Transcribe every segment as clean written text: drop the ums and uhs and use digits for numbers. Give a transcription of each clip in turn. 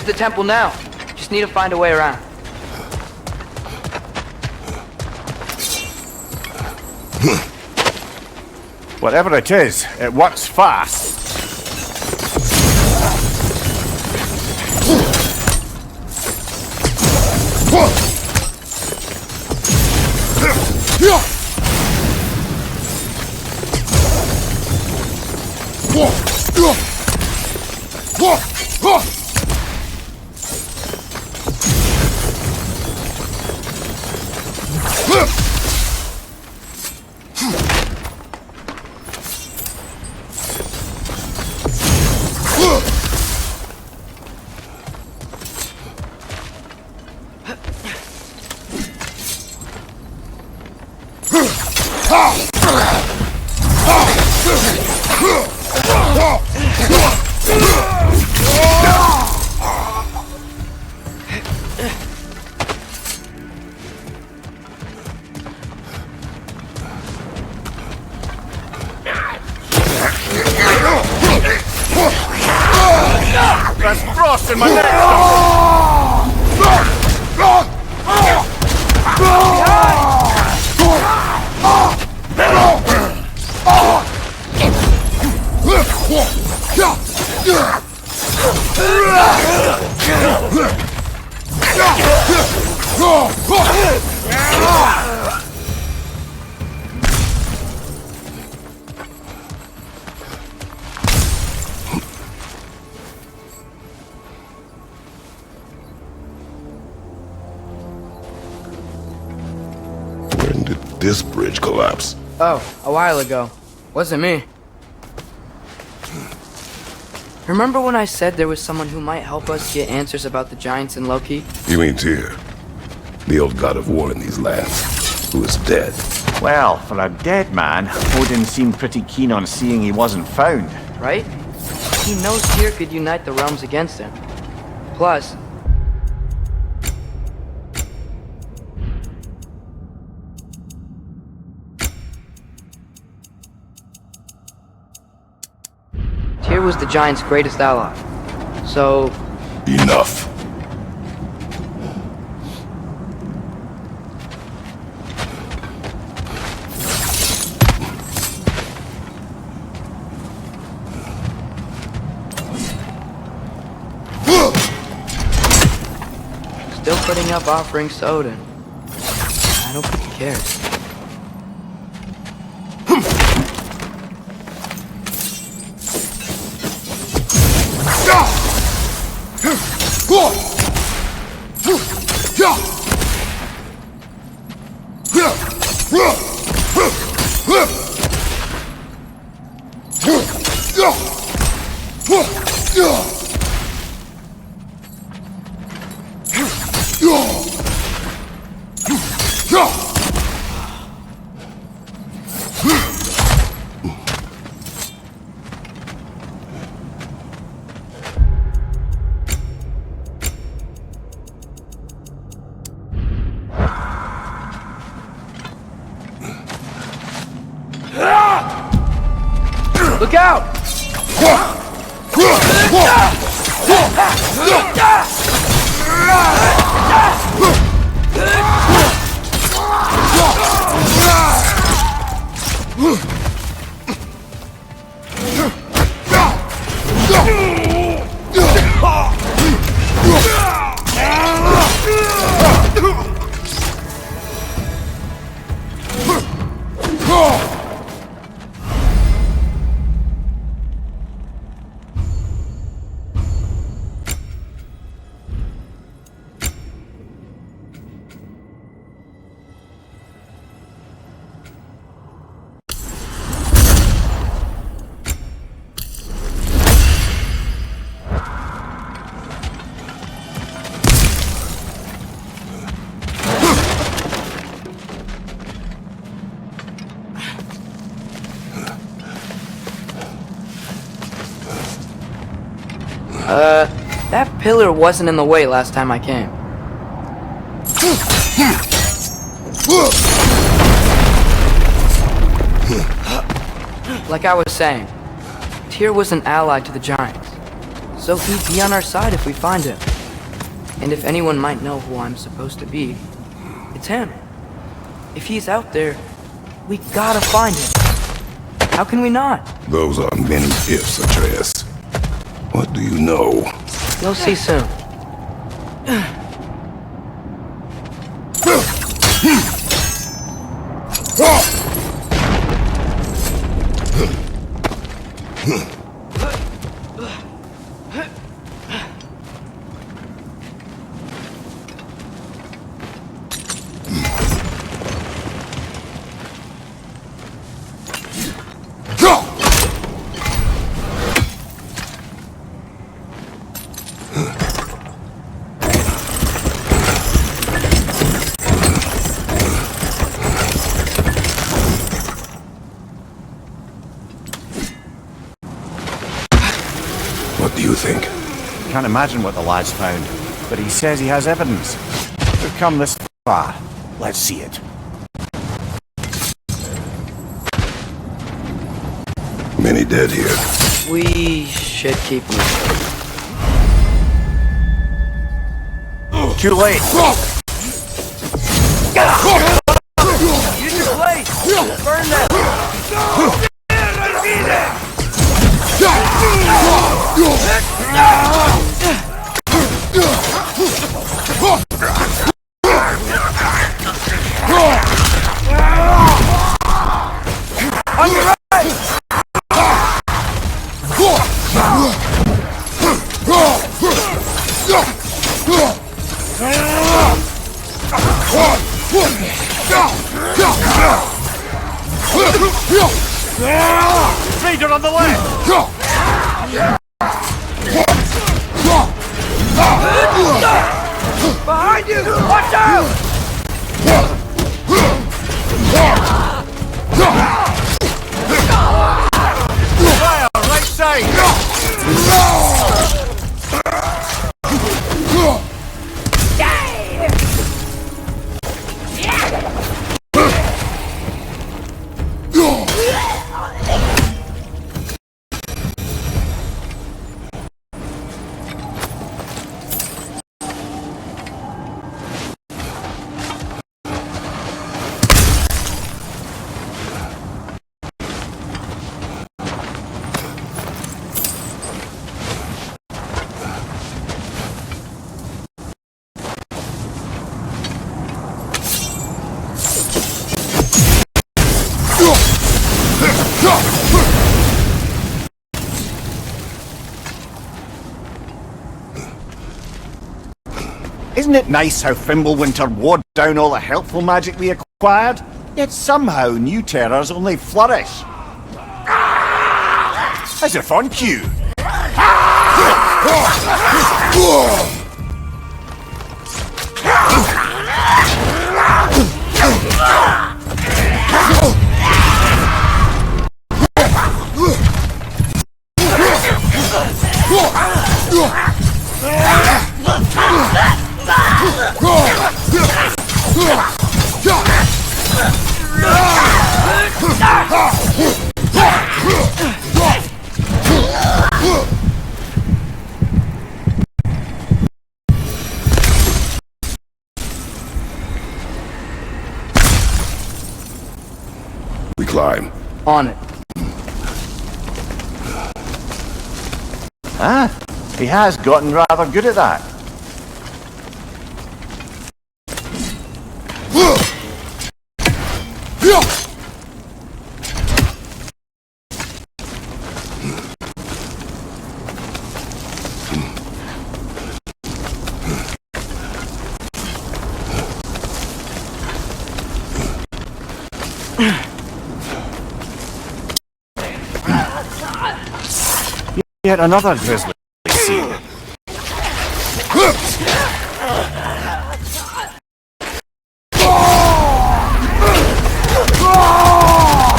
the temple now. Just need to find a way around. Whatever it is, it works fast. There's frost in my neck! When did this bridge collapse? Oh, a while ago. Wasn't me. Remember when I said there was someone who might help us get answers about the giants in Loki? You mean Tyr, the old god of war in these lands, who is dead. Well, for a dead man, Odin seemed pretty keen on seeing he wasn't found. Right? He knows Tyr could unite the realms against him. Plus, Tyr was the giant's greatest ally. So, Enough. still putting up offerings to Odin. I don't think he cares. Look out! That pillar wasn't in the way last time I came. Like I was saying, Tyr was an ally to the giants, so he'd be on our side if we find him. And if anyone might know who I'm supposed to be, it's him. If he's out there, we gotta find him. How can we not? Those are many ifs, Atreus. What do you know? You'll see soon. What do you think? Can't imagine what the lad's found, but he says he has evidence. We've come this far. Let's see it. Many dead here. We should keep moving. Too late. Use your blade! Burn them! On your right! Raider on the left! Behind you! Watch out! Fire, right side! Isn't it nice how Fimbulwinter ward down all the helpful magic we acquired? Yet somehow new terrors only flourish. As if on cue. We climb. On it. Ah, he has gotten rather good at that. Yet another grisly scene.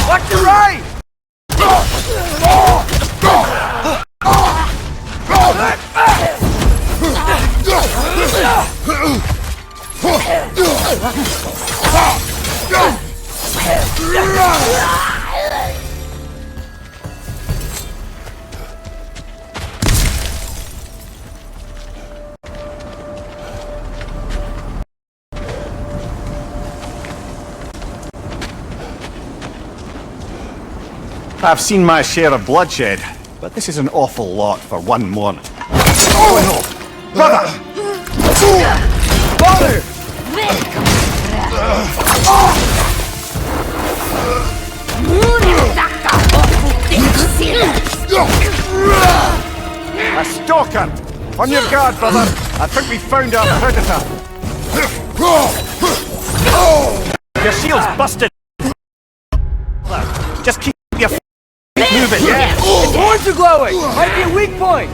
Watch your right! I've seen my share of bloodshed, but this is an awful lot for one morning. Oh no! Brother! Father! A stalker! On your guard, brother! I think we found our predator! Your shield's busted! Just keep your moving, yeah? His horns are glowing! Might be a weak point!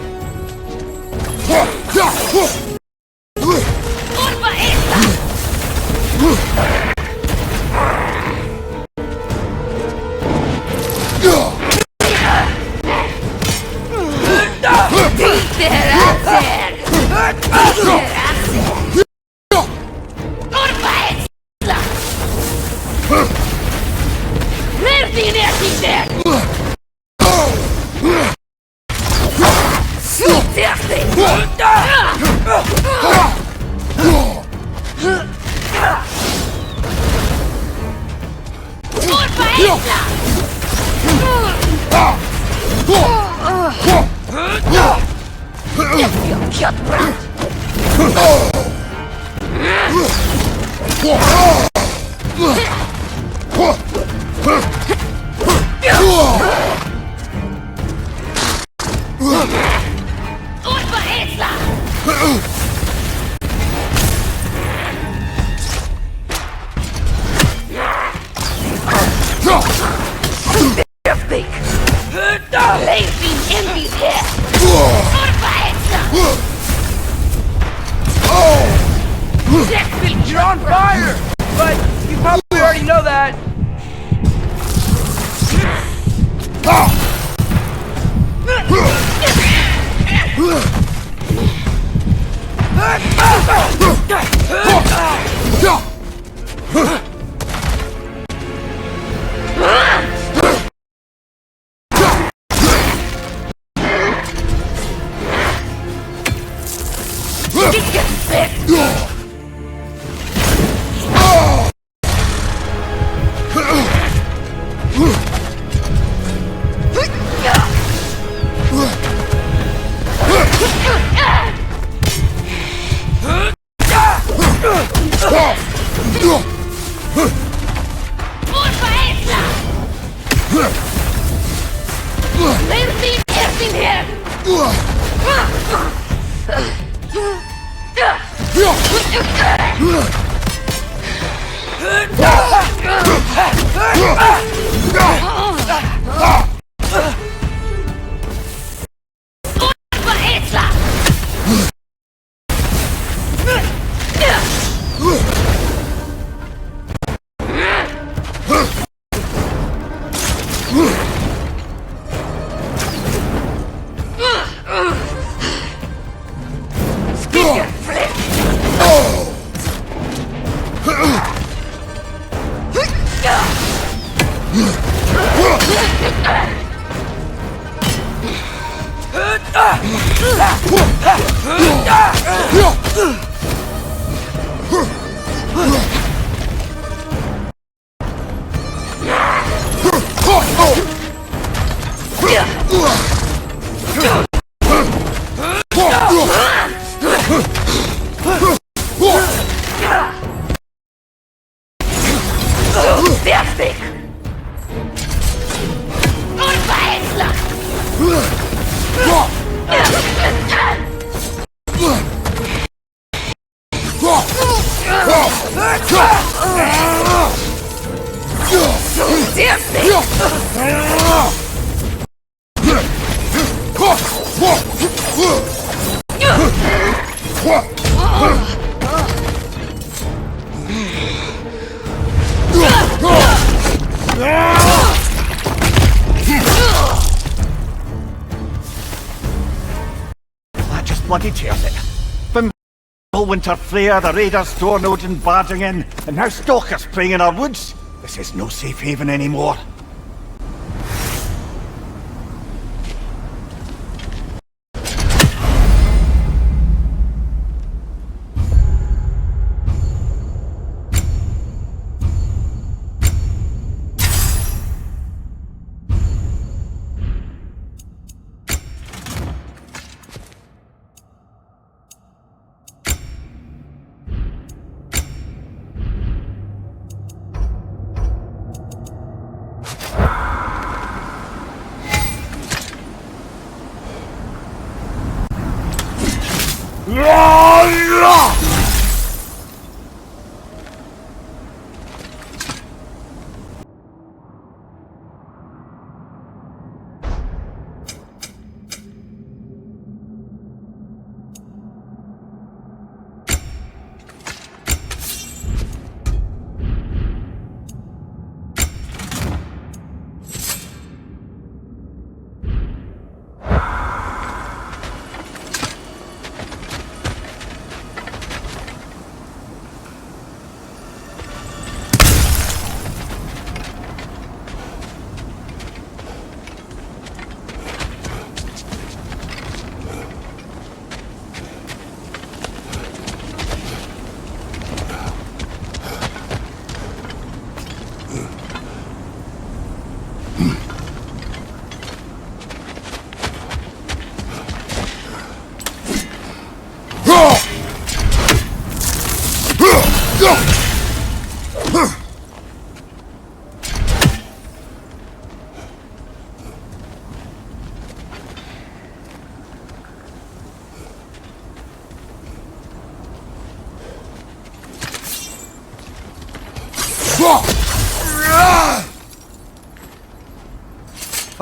You're on fire! But you probably already know that. That just bloody tears it. Winter Freya, the raiders, Stornode and barging in, and now stalkers preying in our woods. This is no safe haven anymore.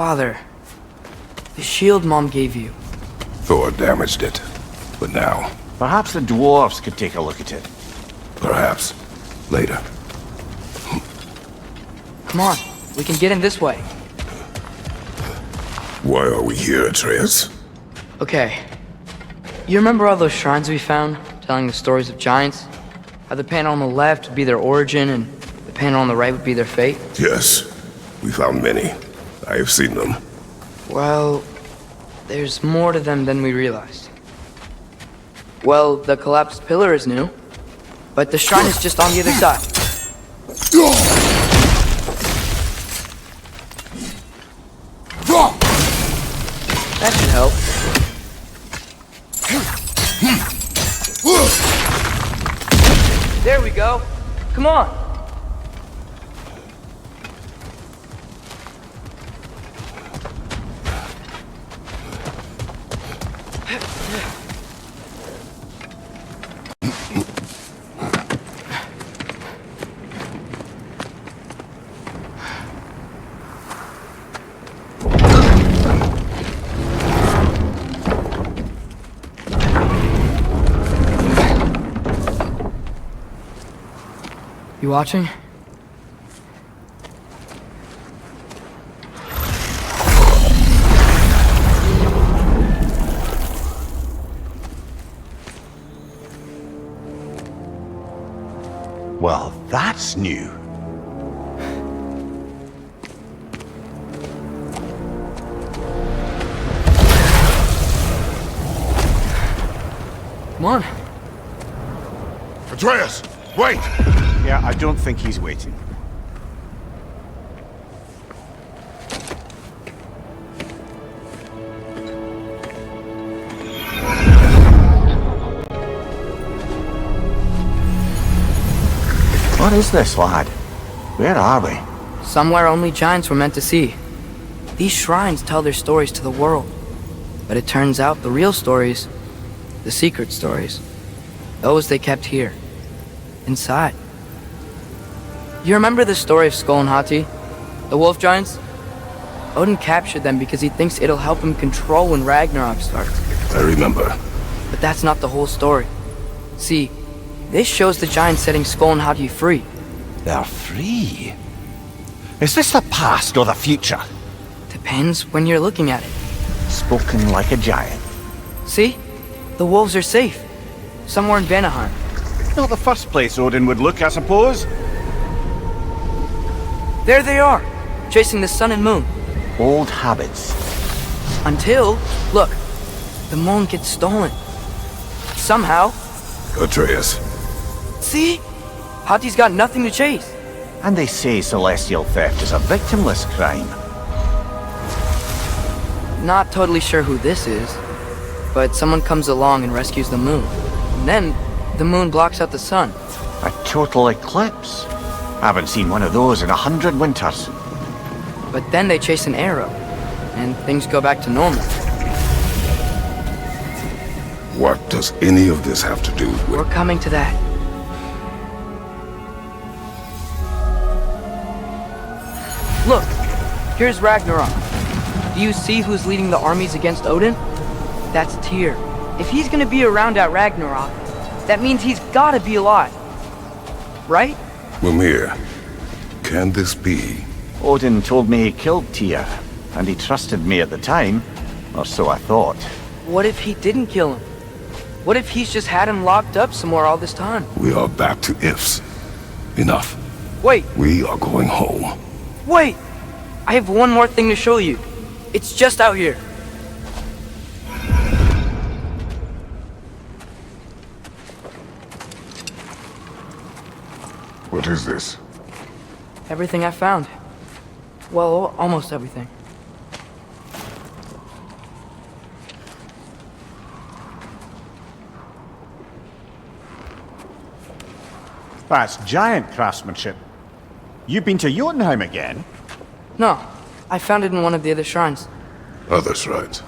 Father, the shield Mom gave you. Thor damaged it. But now, Perhaps the dwarves could take a look at it. perhaps, later. Come on, we can get in this way. Why are we here, Atreus? Okay. You remember all those shrines we found, telling the stories of giants? How the panel on the left would be their origin, and the panel on the right would be their fate? Yes, we found many. I have seen them. Well, there's more to them than we realized. Well, the collapsed pillar is new, but the shrine is just on the other side. That should help. There we go. Come on. You watching? Well, that's new. Come on. Atreus, wait! Yeah, I don't think he's waiting. What is this, lad? Where are we? Somewhere only giants were meant to see. These shrines tell their stories to the world. But it turns out the real stories, the secret stories, those they kept here, inside. You remember the story of Skull and Hati? The wolf giants? Odin captured them because he thinks it'll help him control when Ragnarok starts. I remember. But that's not the whole story. See, this shows the giants setting Skull and Hati free. They're free. Is this the past or the future? Depends when you're looking at it. Spoken like a giant. See? The wolves are safe. Somewhere in Vanaheim. Not the first place Odin would look, I suppose. There they are, chasing the sun and moon. Old habits. Until, look, the moon gets stolen. Somehow. Atreus, See? Hati's got nothing to chase. And they say celestial theft is a victimless crime. Not totally sure who this is, but someone comes along and rescues the moon. And then, the moon blocks out the sun. A total eclipse. Haven't seen one of those in 100 winters. But then they chase an arrow, and things go back to normal. What does any of this have to do with... We're coming to that. Look, here's Ragnarok. Do you see who's leading the armies against Odin? That's Tyr. If he's gonna be around at Ragnarok, that means he's gotta be alive. Right? Mimir, can this be? Odin told me he killed Tyr, and he trusted me at the time, or so I thought. What if he didn't kill him? What if he's just had him locked up somewhere all this time? We are back to ifs. Enough. Wait, We are going home. wait! I have one more thing to show you. It's just out here. What is this? Everything I found. Well, almost everything. That's giant craftsmanship. You've been to Jotunheim again? No, I found it in one of the other shrines. Other shrines.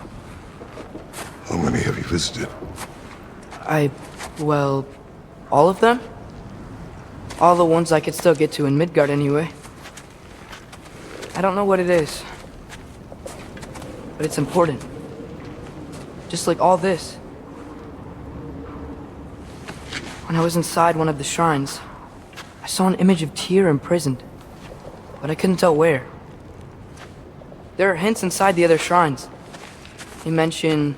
How many have you visited? Well, all of them? All the ones I could still get to in Midgard anyway. I don't know what it is, but it's important. Just like all this. When I was inside one of the shrines, I saw an image of Tyr imprisoned, but I couldn't tell where. There are hints inside the other shrines. They mention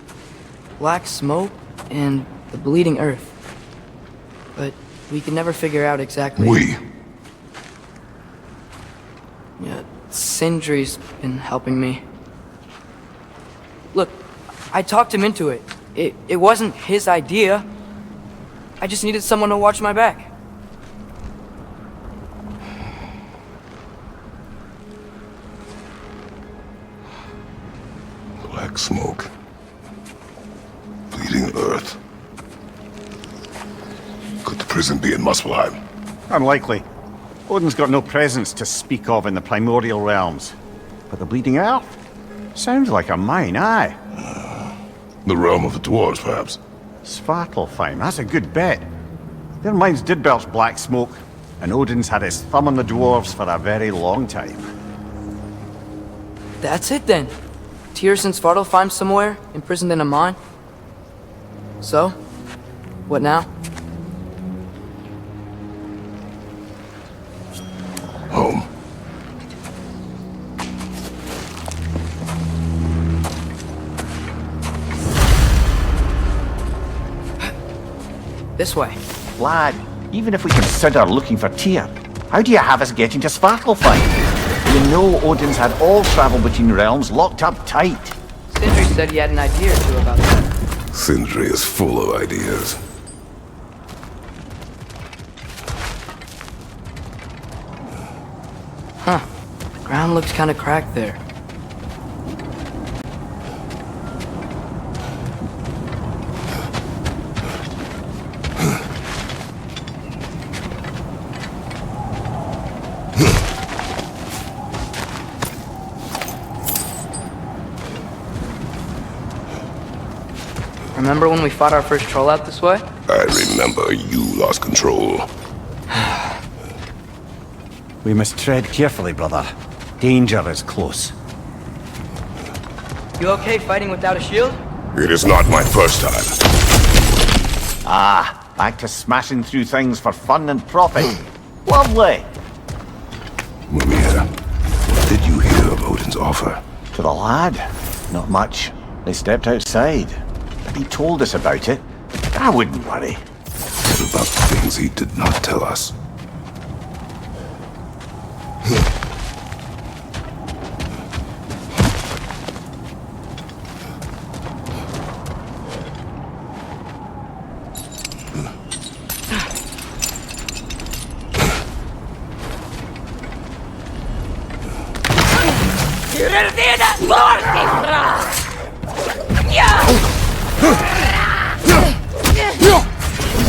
black smoke and the bleeding earth, but we can never figure out exactly. Yeah, Sindri's been helping me. Look, I talked him into it. It wasn't his idea. I just needed someone to watch my back. Black smoke. Bleeding earth. Could the prison be in Muspelheim? Unlikely. Odin's got no presence to speak of in the primordial realms. But the Bleeding Earth? Sounds like a mine, aye. The realm of the dwarves, perhaps? Svartalfheim, that's a good bet. Their mines did belch black smoke, and Odin's had his thumb on the dwarves for a very long time. That's it then. Tyr's in Svartalfheim somewhere, imprisoned in a mine. So, what now? Home. This way. Lad, even if we consider looking for Tyr, how do you have us getting to Svartalfheim? You know Odin's had all travel between realms locked up tight. Sindri said he had an idea or two about that. Sindri is full of ideas. Huh. The ground looks kind of cracked there. Remember when we fought our first troll out this way? I remember you lost control. We must tread carefully, brother. Danger is close. You okay fighting without a shield? It is not my first time. Ah, back to smashing through things for fun and profit. Lovely. Mimir, what did you hear of Odin's offer? To the lad? Not much. They stepped outside. But he told us about it. I wouldn't worry. What about the things he did not tell us?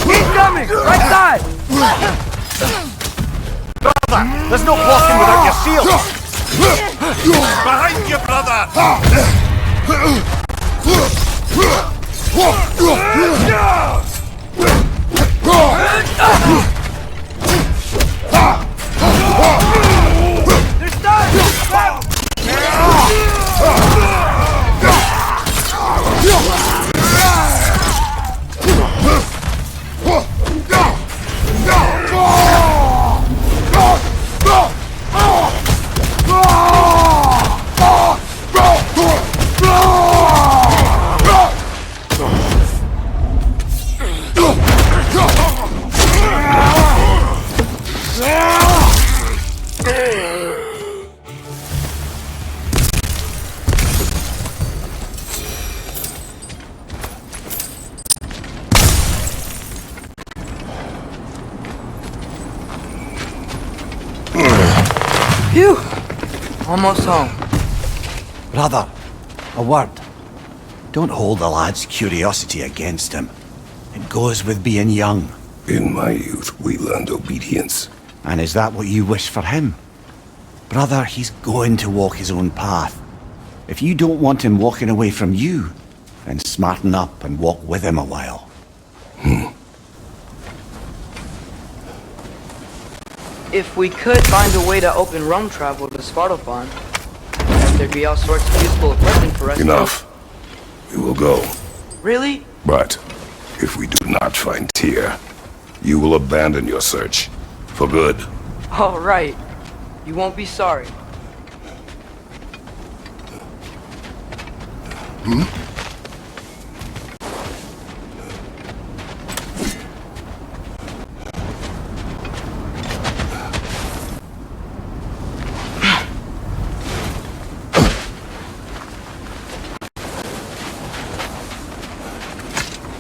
Incoming! Right side! Brother, there's no blocking without your shield! Behind you, brother! Phew! Almost home. Brother, a word. Don't hold the lad's curiosity against him. It goes with being young. In my youth, we learned obedience. And is that what you wish for him? Brother, he's going to walk his own path. If you don't want him walking away from you, then smarten up and walk with him a while. If we could find a way to open roam travel to Svartalfheim, there'd be all sorts of useful equipment for us. Enough. We will go. Really? But if we do not find Tyr, you will abandon your search. For good. All right. You won't be sorry.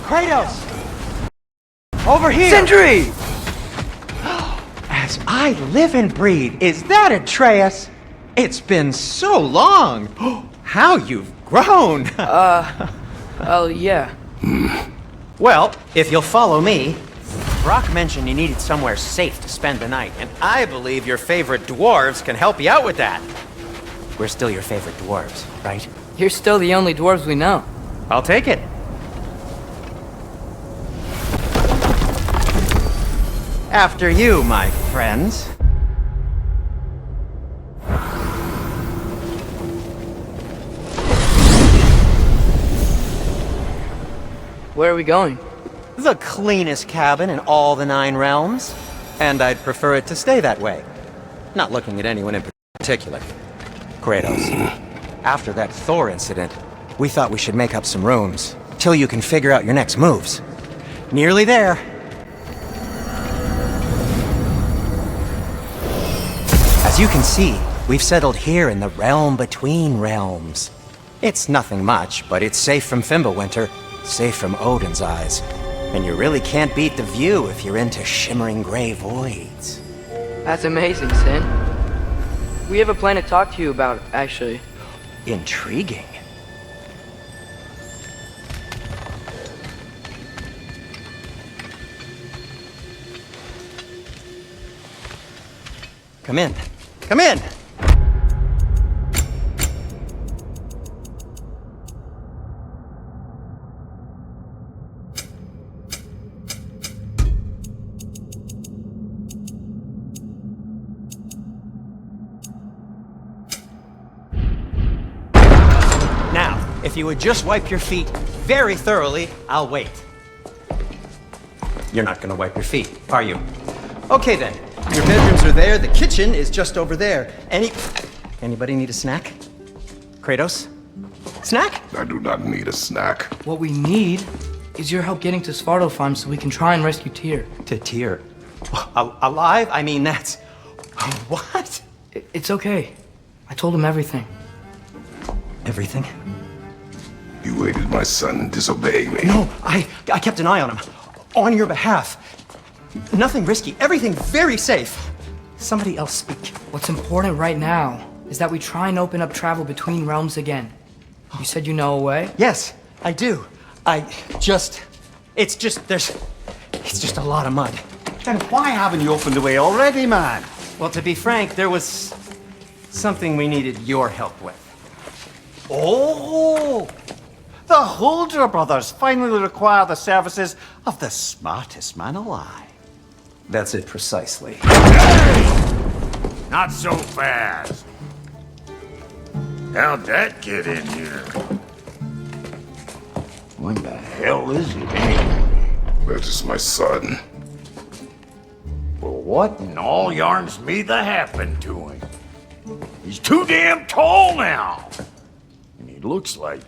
Kratos! Over here! Sindri! As I live and breathe, is that Atreus? It's been so long! How you've grown! Oh, yeah. Well, if you'll follow me, Brock mentioned you needed somewhere safe to spend the night, and I believe your favorite dwarves can help you out with that. We're still your favorite dwarves, right? You're still the only dwarves we know. I'll take it. After you, my friends. Where are we going? The cleanest cabin in all the 9 realms. And I'd prefer it to stay that way. Not looking at anyone in particular. Kratos, after that Thor incident, we thought we should make up some rooms, till you can figure out your next moves. Nearly there. As you can see, we've settled here in the realm between realms. It's nothing much, but it's safe from Fimbulwinter, safe from Odin's eyes. And you really can't beat the view if you're into shimmering gray voids. That's amazing, Sin. We have a plan to talk to you about, actually. Intriguing. Come in. Come in! Now, if you would just wipe your feet very thoroughly, I'll wait. You're not gonna wipe your feet, are you? Okay then. Your bedrooms are there, the kitchen is just over there. Anybody need a snack? Kratos? Snack? I do not need a snack. What we need is your help getting to Svartalfheim so we can try and rescue Tyr. To Tyr? Alive? I mean, that's... What? It's okay. I told him everything. Everything? You aided my son in disobeying me. No, I kept an eye on him. On your behalf. Nothing risky, everything very safe. Somebody else speak. What's important right now is that we try and open up travel between realms again. You said you know a way? Yes, I do. It's just a lot of mud. Then why haven't you opened the way already, man? Well, to be frank, there was something we needed your help with. Oh! The Holder brothers finally require the services of the smartest man alive. That's it precisely. Not so fast. How'd that get in here? When the hell is it anyway? That is my son. Well, what in all yarns me that happened to him? He's too damn tall now. And he looks like...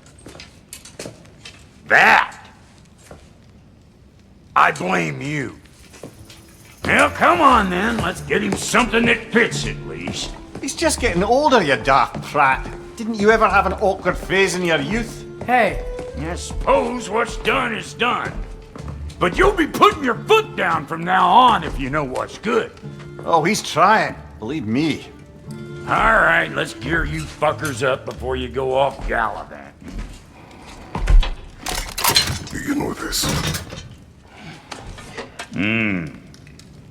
that. I blame you. Well, come on then. Let's get him something that fits at least. He's just getting older, you daft prat. Didn't you ever have an awkward phase in your youth? Hey, I suppose what's done is done. But you'll be putting your foot down from now on if you know what's good. Oh, he's trying. Believe me. Alright, let's gear you fuckers up before you go off gallivanting. Begin with this.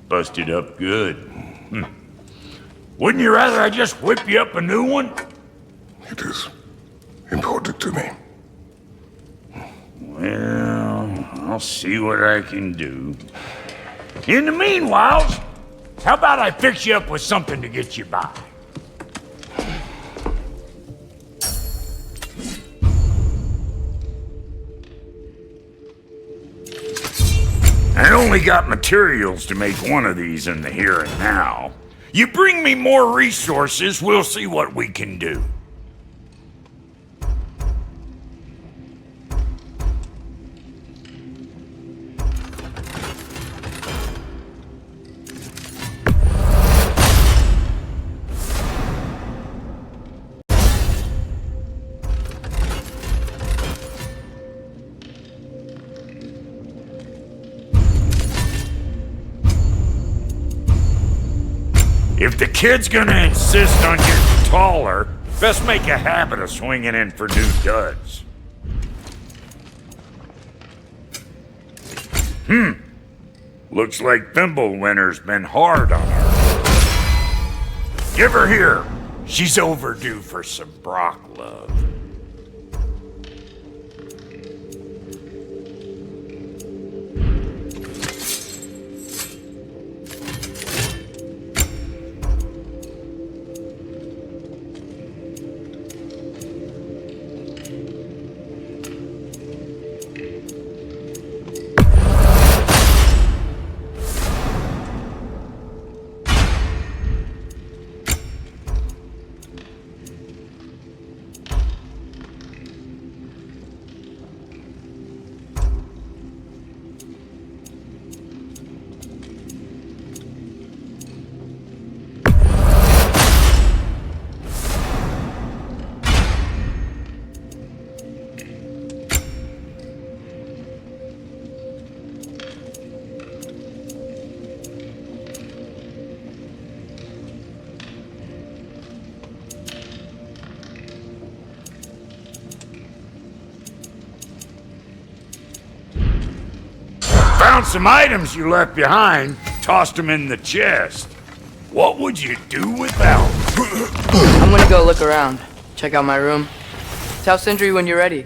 Busted up good. Wouldn't you rather I just whip you up a new one? It is important to me. Well, I'll see what I can do. In the meanwhile, how about I fix you up with something to get you by? I only got materials to make one of these in the here and now. You bring me more resources, we'll see what we can do. If the kid's gonna insist on getting taller, best make a habit of swinging in for new duds. Looks like Thimblewinter's been hard on her. Give her here. She's overdue for some Brock love. Found some items you left behind, tossed them in the chest. What would you do without them? I'm gonna go look around. Check out my room. Tell Sindri when you're ready.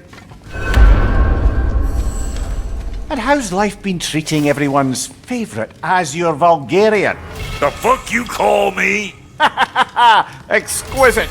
And how's life been treating everyone's favourite Azure Vulgarian? The fuck you call me? Exquisite!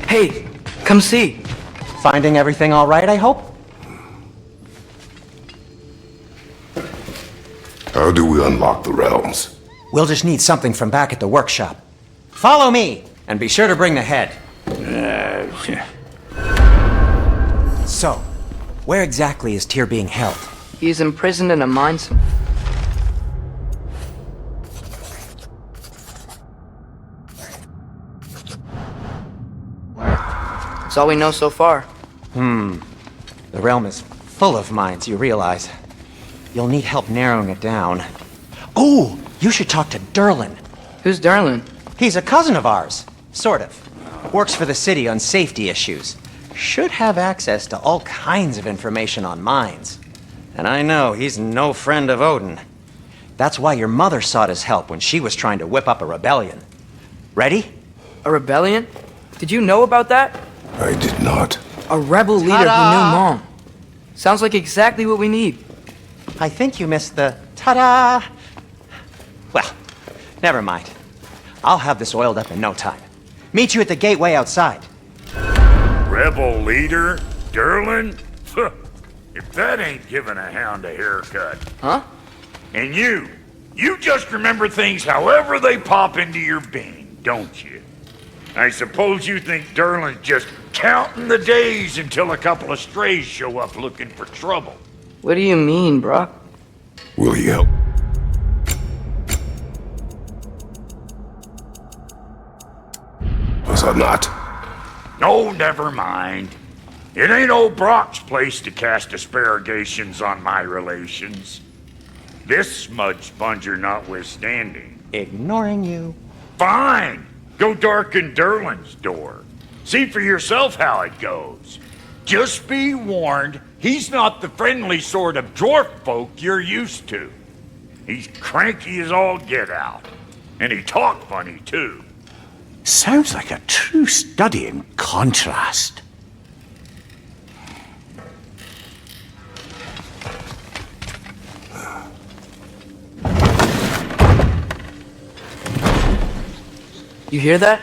Hey, come see. Finding everything all right, I hope? How do we unlock the realms? We'll just need something from back at the workshop. Follow me, and be sure to bring the head. So, where exactly is Tyr being held? He's imprisoned in a mine. That's all we know so far. The realm is full of mines, you realize. You'll need help narrowing it down. Oh, you should talk to Derlin. Who's Darlin? He's a cousin of ours, sort of. Works for the city on safety issues. Should have access to all kinds of information on mines. And I know he's no friend of Odin. That's why your mother sought his help when she was trying to whip up a rebellion. Ready? A rebellion? Did you know about that? I did not. A rebel leader who knew Mom. Sounds like exactly what we need. I think you missed the ta-da! Well, never mind. I'll have this oiled up in no time. Meet you at the gateway outside. Rebel leader? Derlin? If that ain't giving a hound a haircut. Huh? And you just remember things however they pop into your bean, don't you? I suppose you think Derlin's just counting the days until a couple of strays show up looking for trouble. What do you mean, Brock? Will he help? Was I not? Oh, never mind. It ain't old Brock's place to cast aspersions on my relations. This smudge sponger notwithstanding. Ignoring you. Fine! Go darken Derlin's door. See for yourself how it goes. Just be warned, he's not the friendly sort of dwarf folk you're used to. He's cranky as all get out. And he talk funny, too. Sounds like a true study in contrast. You hear that?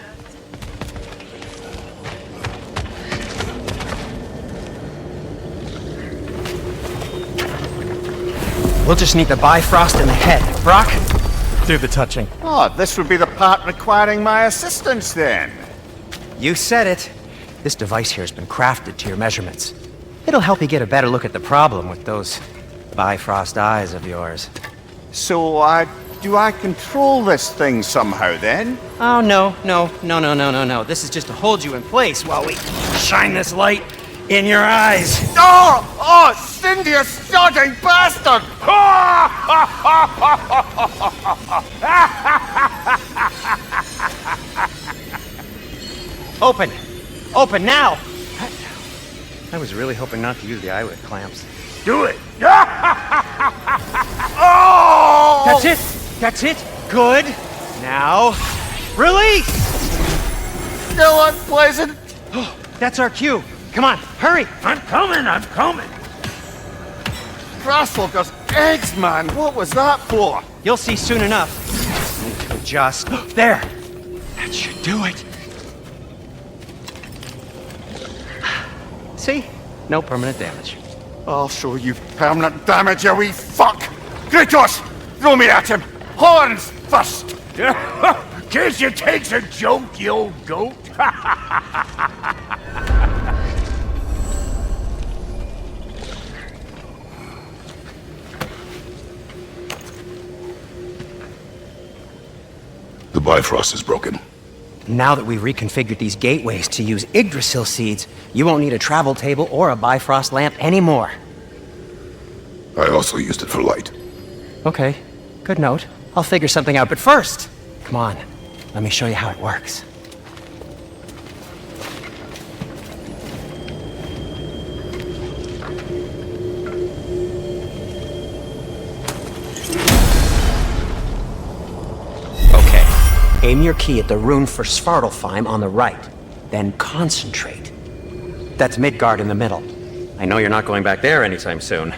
We'll just need the Bifrost in the head. Brock, do the touching. Oh, this would be the part requiring my assistance then. You said it. This device here has been crafted to your measurements. It'll help you get a better look at the problem with those Bifrost eyes of yours. So, do I control this thing somehow then? Oh, no. This is just to hold you in place while we shine this light in your eyes. Oh, Cindy, you sodding bastard! Open now! I was really hoping not to use the eyelid clamps. Do it! Oh! That's it! Good! Now, release! Still unpleasant. That's our cue. Come on, hurry! I'm coming! Grassloggers, eggs, man! What was that for? You'll see soon enough. Need to adjust. There! That should do it. See? No permanent damage. I'll show you permanent damage, you wee fuck! Kratos! Throw me at him! Horns first! Guess you takes a joke, you old goat. The Bifrost is broken. Now that we've reconfigured these gateways to use Yggdrasil seeds, you won't need a travel table or a Bifrost lamp anymore. I also used it for light. Okay, good note. I'll figure something out, but first, come on, let me show you how it works. Okay, aim your key at the rune for Svartalfheim on the right, then concentrate. That's Midgard in the middle. I know you're not going back there anytime soon.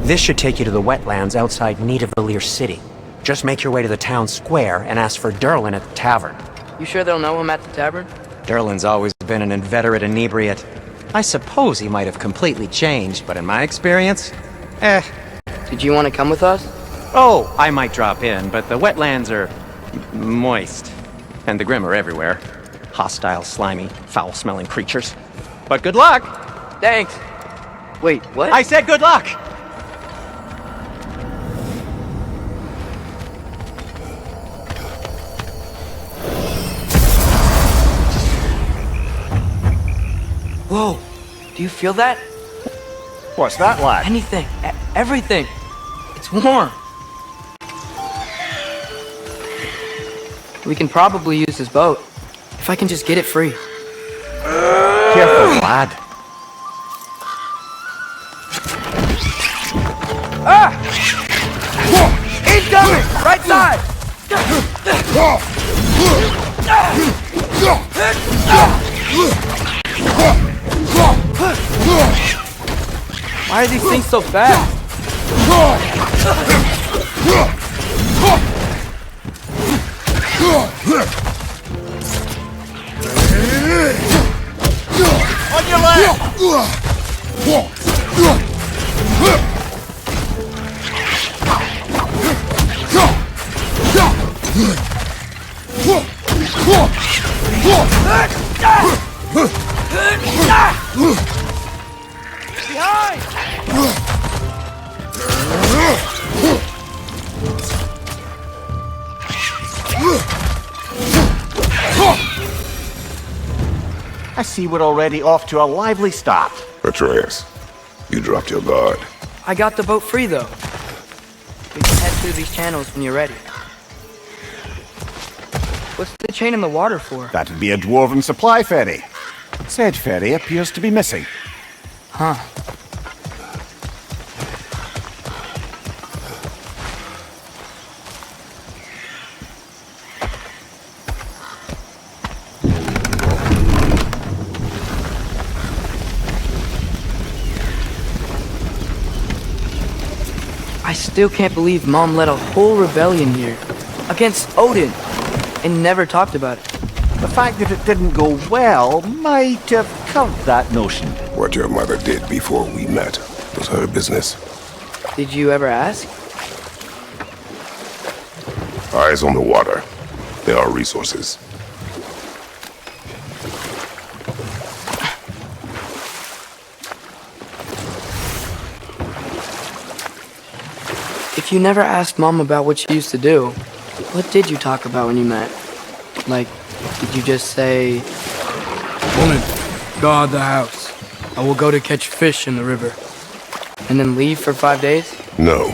This should take you to the wetlands outside Nidavellir City. Just make your way to the town square and ask for Derlin at the tavern. You sure they'll know him at the tavern? Derlin's always been an inveterate inebriate. I suppose he might have completely changed, but in my experience, eh. Did you want to come with us? Oh, I might drop in, but the wetlands are moist. And the Grimm are everywhere. Hostile, slimy, foul-smelling creatures. But good luck! Thanks. Wait, what? I said good luck! Whoa, do you feel that? What's that, lad? Anything, everything. It's warm. We can probably use this boat, if I can just get it free. Careful, lad. Ah! Incoming! Right side! Why are these things so fast? On your left! Behind! I see we're already off to a lively start. Atreus, you dropped your guard. I got the boat free, though. We can head through these channels when you're ready. What's the chain in the water for? That'd be a dwarven supply ferry. Said ferry appears to be missing. Huh. I still can't believe Mom led a whole rebellion here against Odin and never talked about it. The fact that it didn't go well might have curbed that notion. What your mother did before we met was her business. Did you ever ask? Eyes on the water. There are resources. If you never asked Mom about what she used to do, what did you talk about when you met? Like, did you just say, "Woman, guard the house. I will go to catch fish in the river," and then leave for 5 days? No.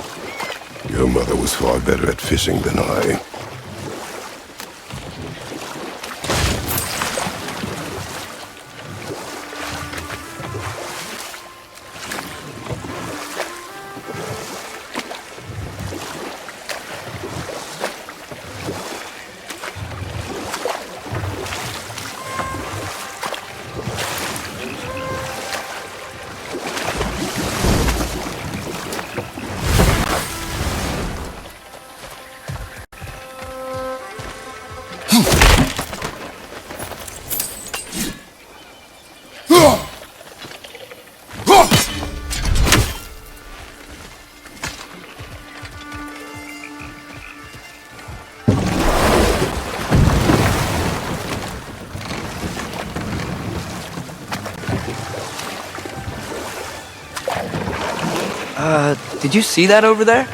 Your mother was far better at fishing than I. Did you see that over there?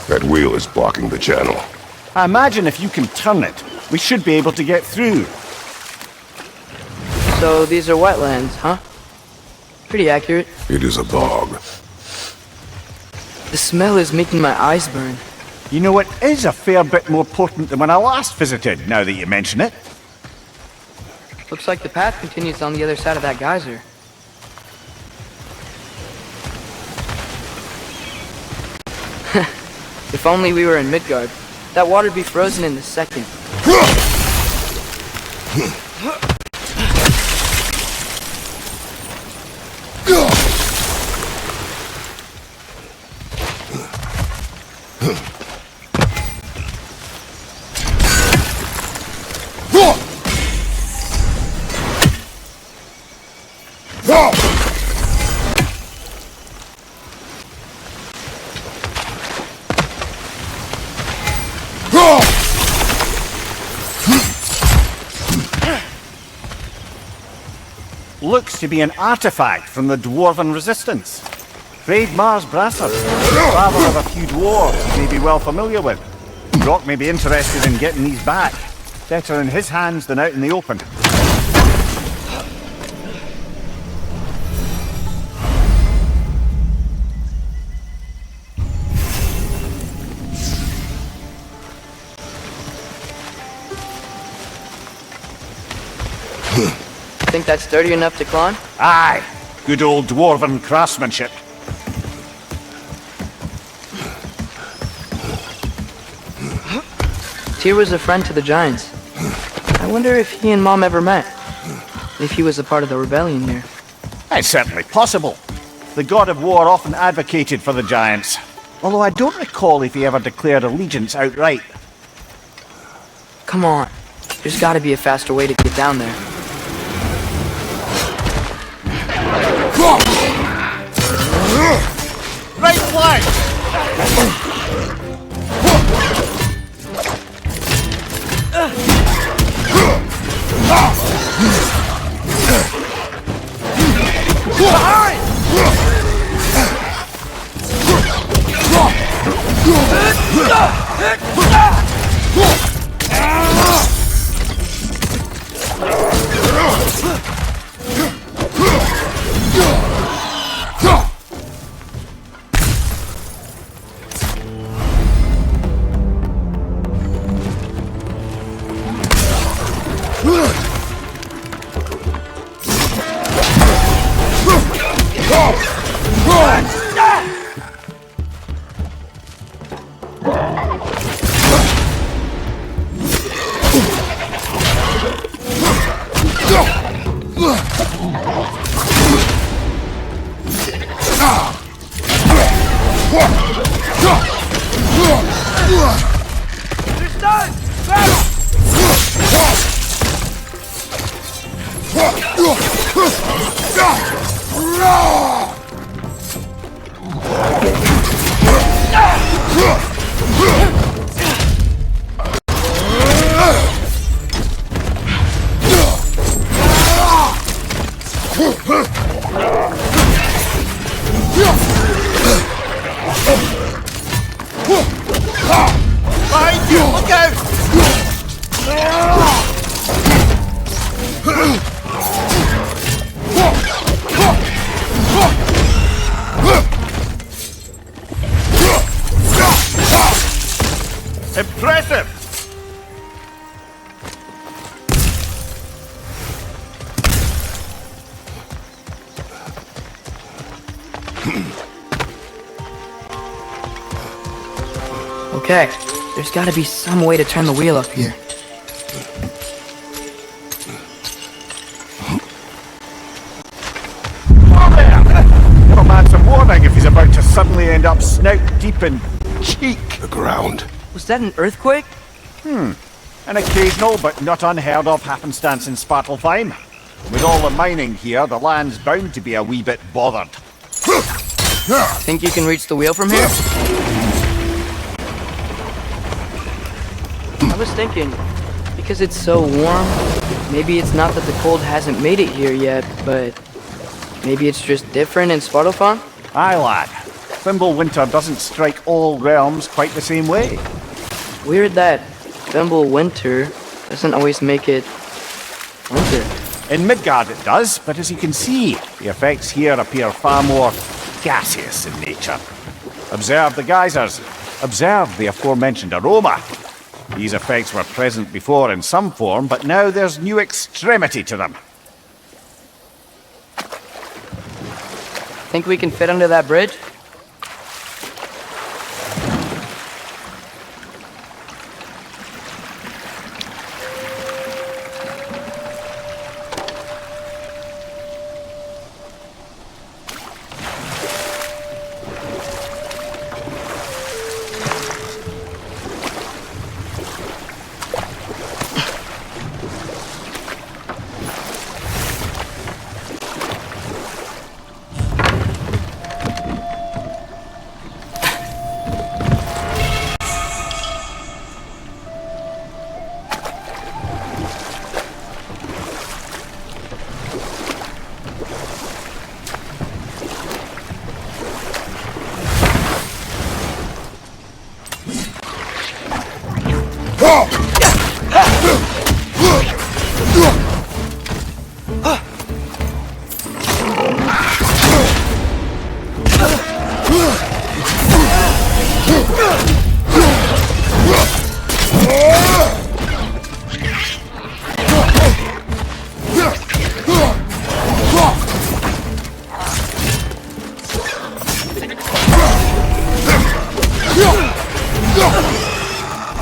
That wheel is blocking the channel. I imagine if you can turn it, we should be able to get through. So these are wetlands, huh? Pretty accurate. It is a bog. The smell is making my eyes burn. You know, it is a fair bit more potent than when I last visited, now that you mention it. Looks like the path continues on the other side of that geyser. If only we were in Midgard, that water'd be frozen in a second. Looks to be an artifact from the Dwarven Resistance. Trade Mars Brassard, father of a few dwarves you may be well familiar with. Brock may be interested in getting these back. Better in his hands than out in the open. Think that's sturdy enough to climb? Aye, good old Dwarven craftsmanship. Tyr was a friend to the Giants. I wonder if he and Mom ever met. If he was a part of the rebellion here. It's certainly possible. The god of war often advocated for the Giants. Although I don't recall if he ever declared allegiance outright. Come on. There's gotta be a faster way to get down there. Right flank! Impressive! Okay, there's gotta be some way to turn the wheel up here. Give a man some warning if he's about to suddenly end up snout deep in cheek. The ground. Was that an earthquake? An occasional but not unheard of happenstance in Svartalfheim. With all the mining here, the land's bound to be a wee bit bothered. Think you can reach the wheel from here? I was thinking, because it's so warm, maybe it's not that the cold hasn't made it here yet, but maybe it's just different in Svartalfheim? Aye, lad. Fimbulwinter doesn't strike all realms quite the same way. Weird that Fimbulwinter doesn't always make it winter. In Midgard it does, but as you can see, the effects here appear far more gaseous in nature. Observe the geysers. Observe the aforementioned aroma. These effects were present before in some form, but now there's new extremity to them. Think we can fit under that bridge?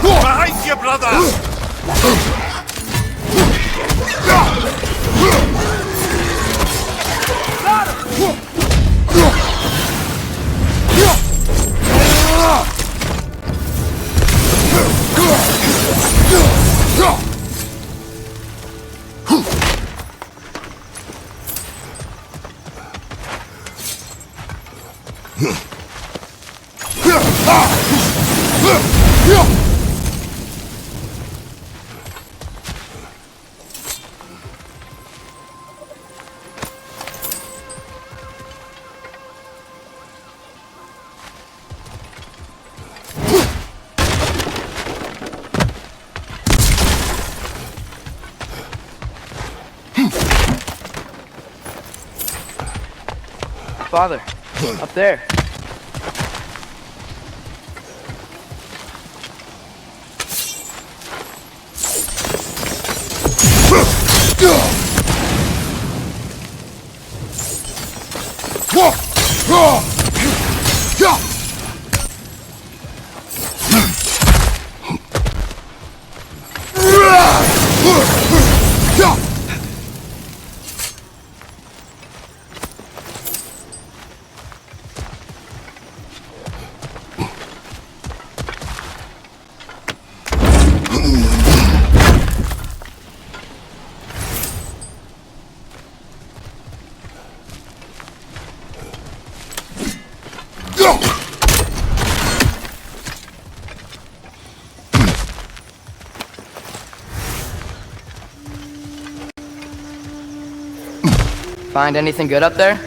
Behind you, brother! Father, up there. Find anything good up there?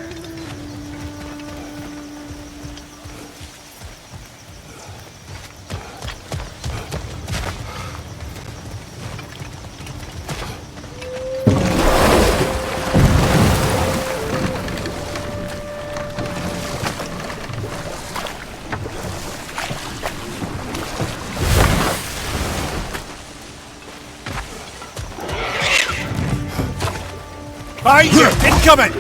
Behind you! Incoming!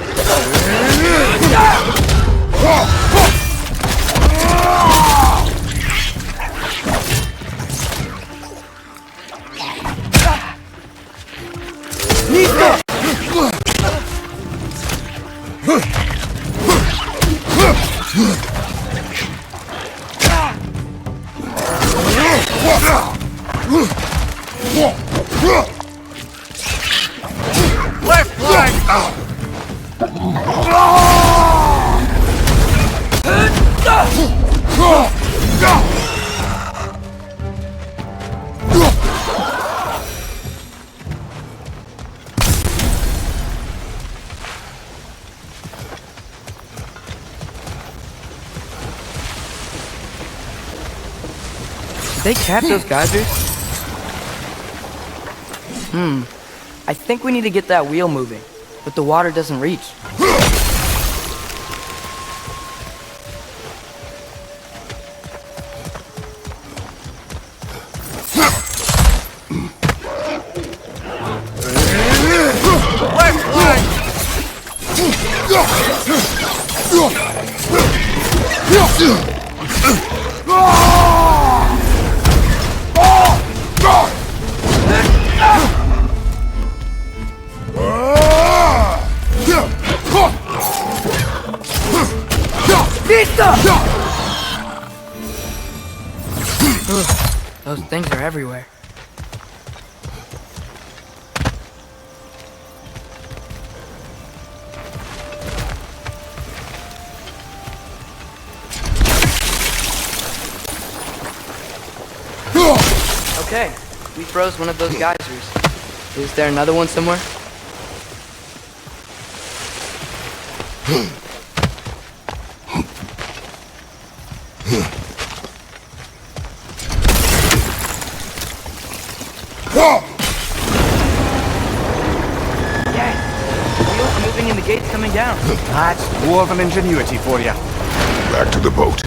Left leg! Did they cap those geysers? I think we need to get that wheel moving, but the water doesn't reach. Those things are everywhere. Okay, we froze one of those geysers. Is there another one somewhere? Yes! Wheels moving and the gate's coming down. That's dwarven ingenuity for you. Back to the boat.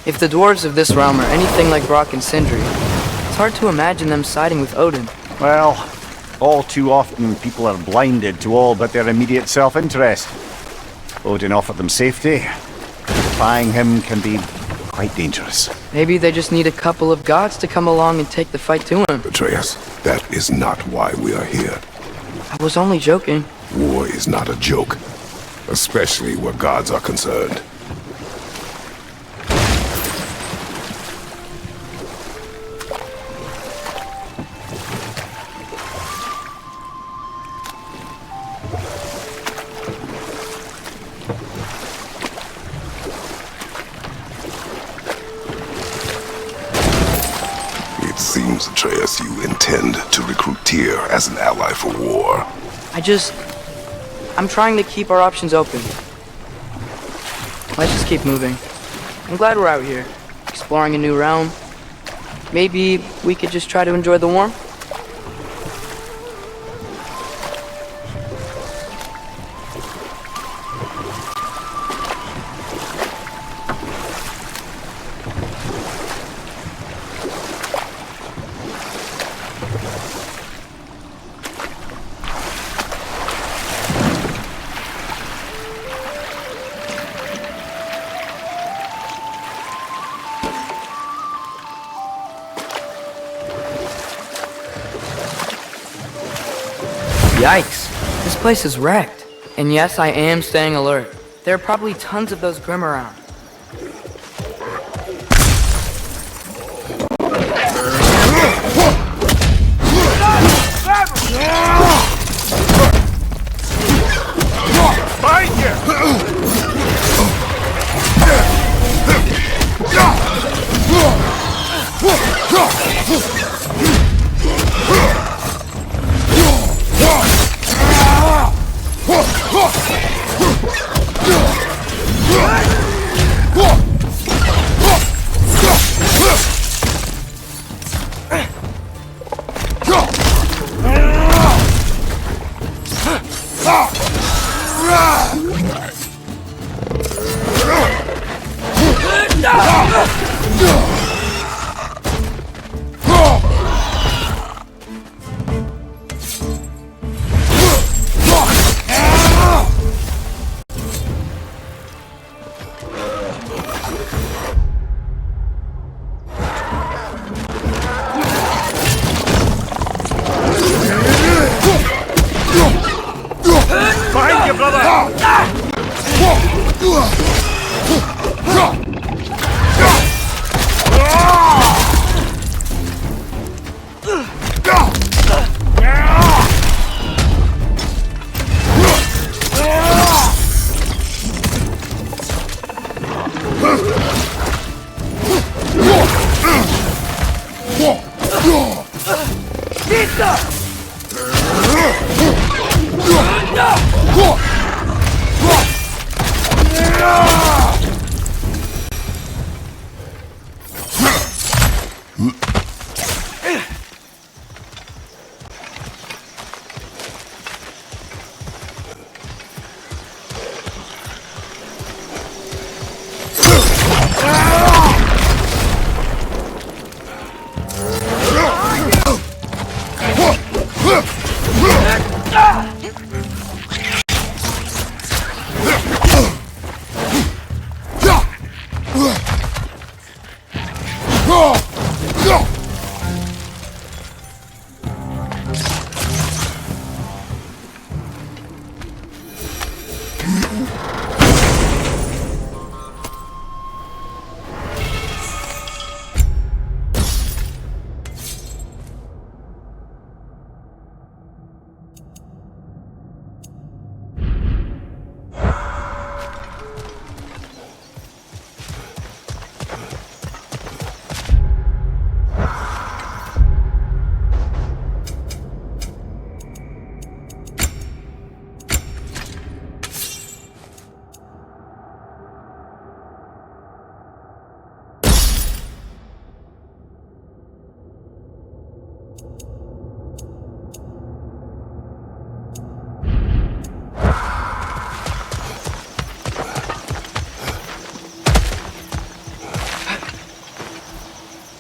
If the dwarves of this realm are anything like Brock and Sindri, it's hard to imagine them siding with Odin. Well, all too often people are blinded to all but their immediate self-interest. Odin offered them safety. Defying him can be quite dangerous. Maybe they just need a couple of gods to come along and take the fight to him. Atreus, that is not why we are here. I was only joking. War is not a joke, especially where gods are concerned. It seems, Atreus, you intend to recruit Tyr as an ally for war. I'm trying to keep our options open. Let's just keep moving. I'm glad we're out here, exploring a new realm. Maybe we could just try to enjoy the warmth? Yikes, this place is wrecked. And yes, I am staying alert. There are probably tons of those Grim around. Find you! Find you, brother!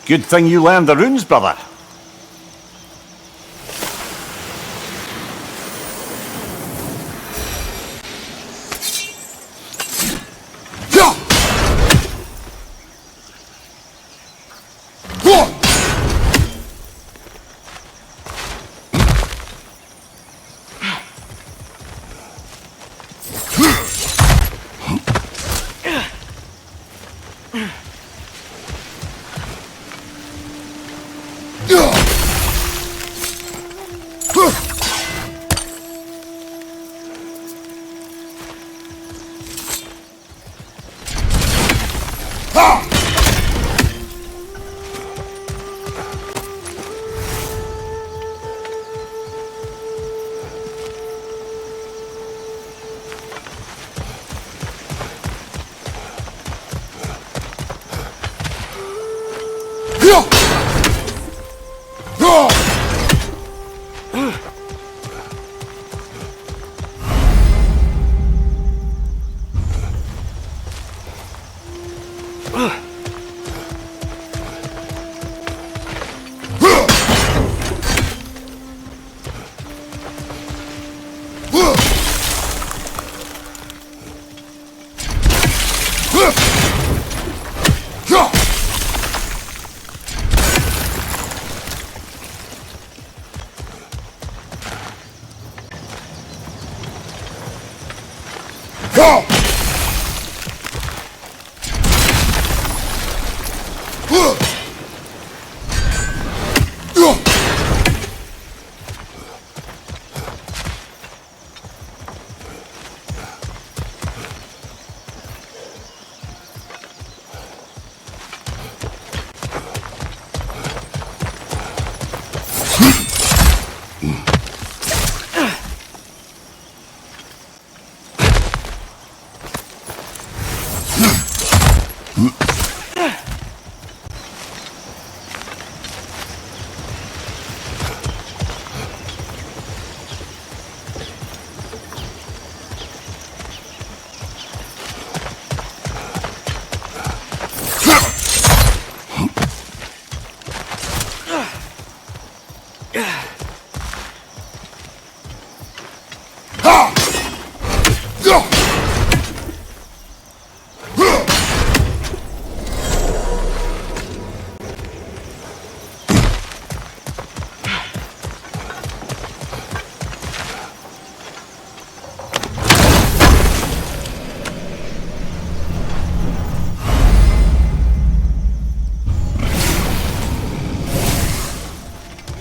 Good thing you learned the runes, brother.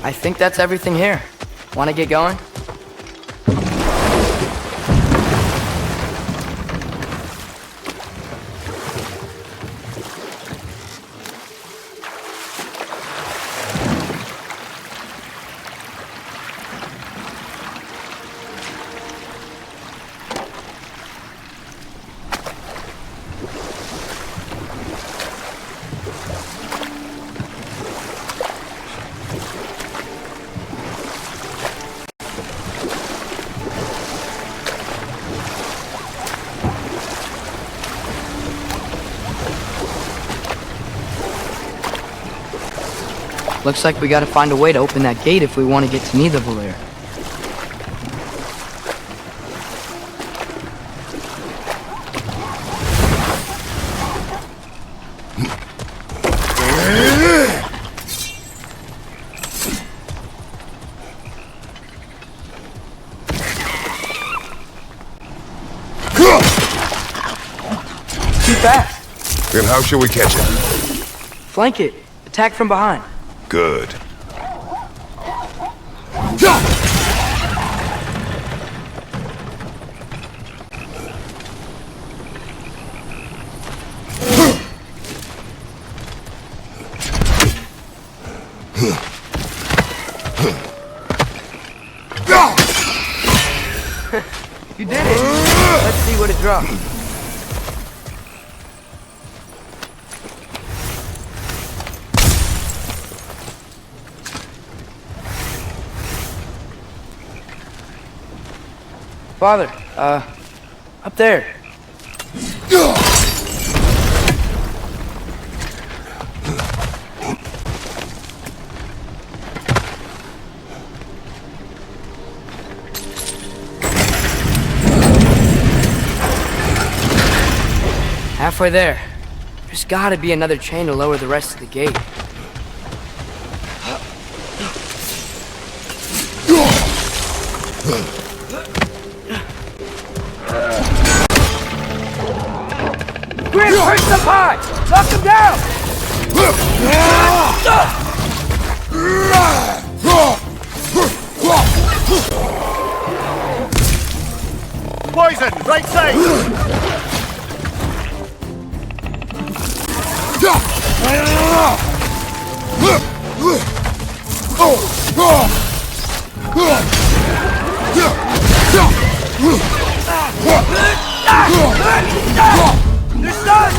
I think that's everything here. Want to get going? Looks like we gotta find a way to open that gate if we want to get to Nidavellir. Too fast. Then how should we catch it? Flank it. Attack from behind. Good. You did it. Let's see what it drops. Father, up there. halfway there. There's gotta be another chain to lower the rest of the gate. Grim, push the pie! Knock him down! Poison, right side! They're stunned!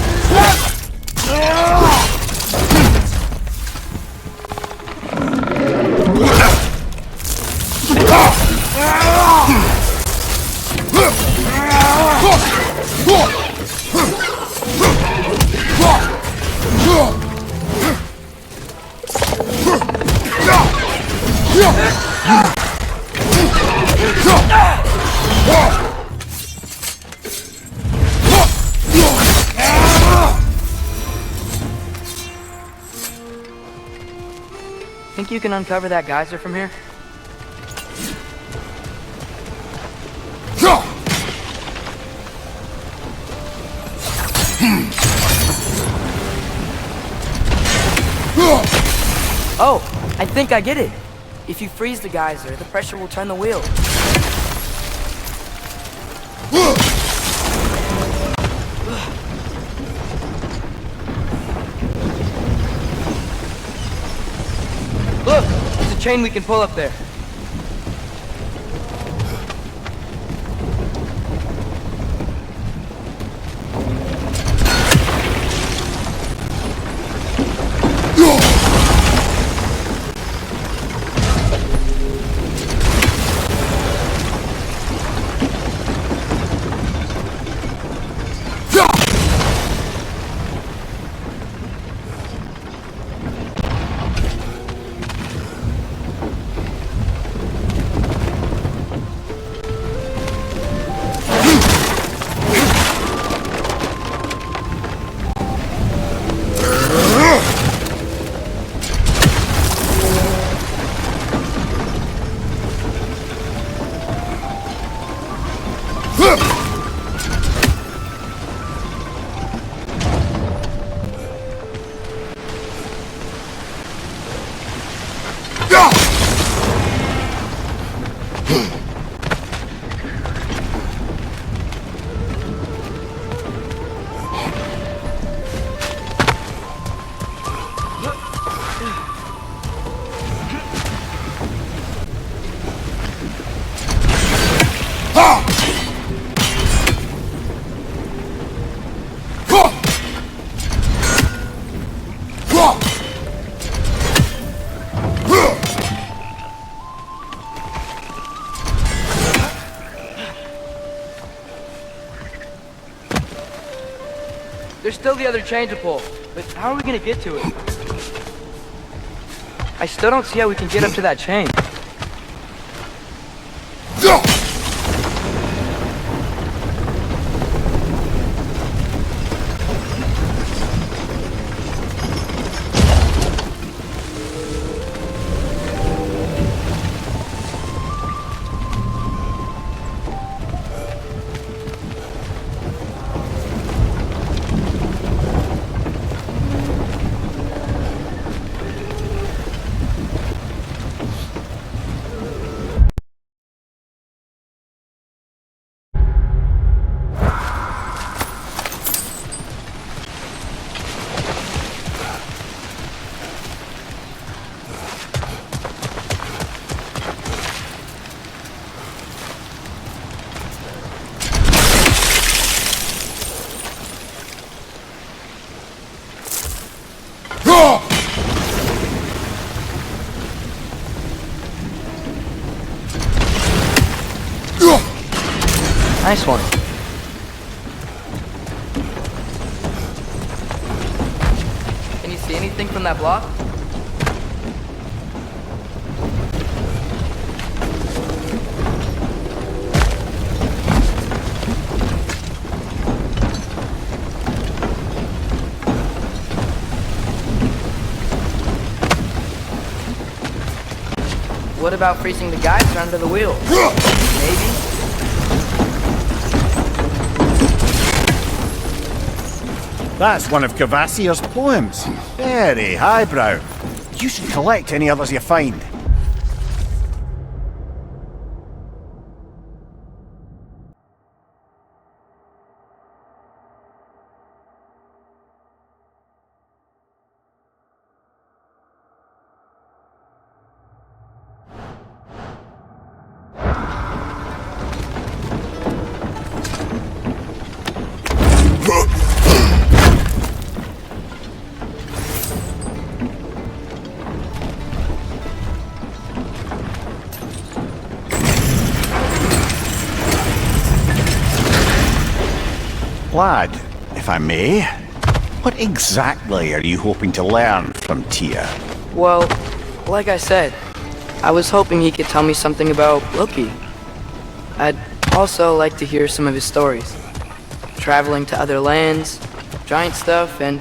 Think you can uncover that geyser from here? Oh, I think I get it. If you freeze the geyser, the pressure will turn the wheel. Look, there's a chain we can pull up there. There's still the other chain to pull, but how are we gonna get to it? I still don't see how we can get up to that chain. Nice one. Can you see anything from that block? what about freezing the geyser under the wheel? Maybe? That's one of Cavassier's poems. Very highbrow. You should collect any others you find. Lad, if I may, what exactly are you hoping to learn from Tyr? Well, like I said, I was hoping he could tell me something about Loki. I'd also like to hear some of his stories. Traveling to other lands, giant stuff, and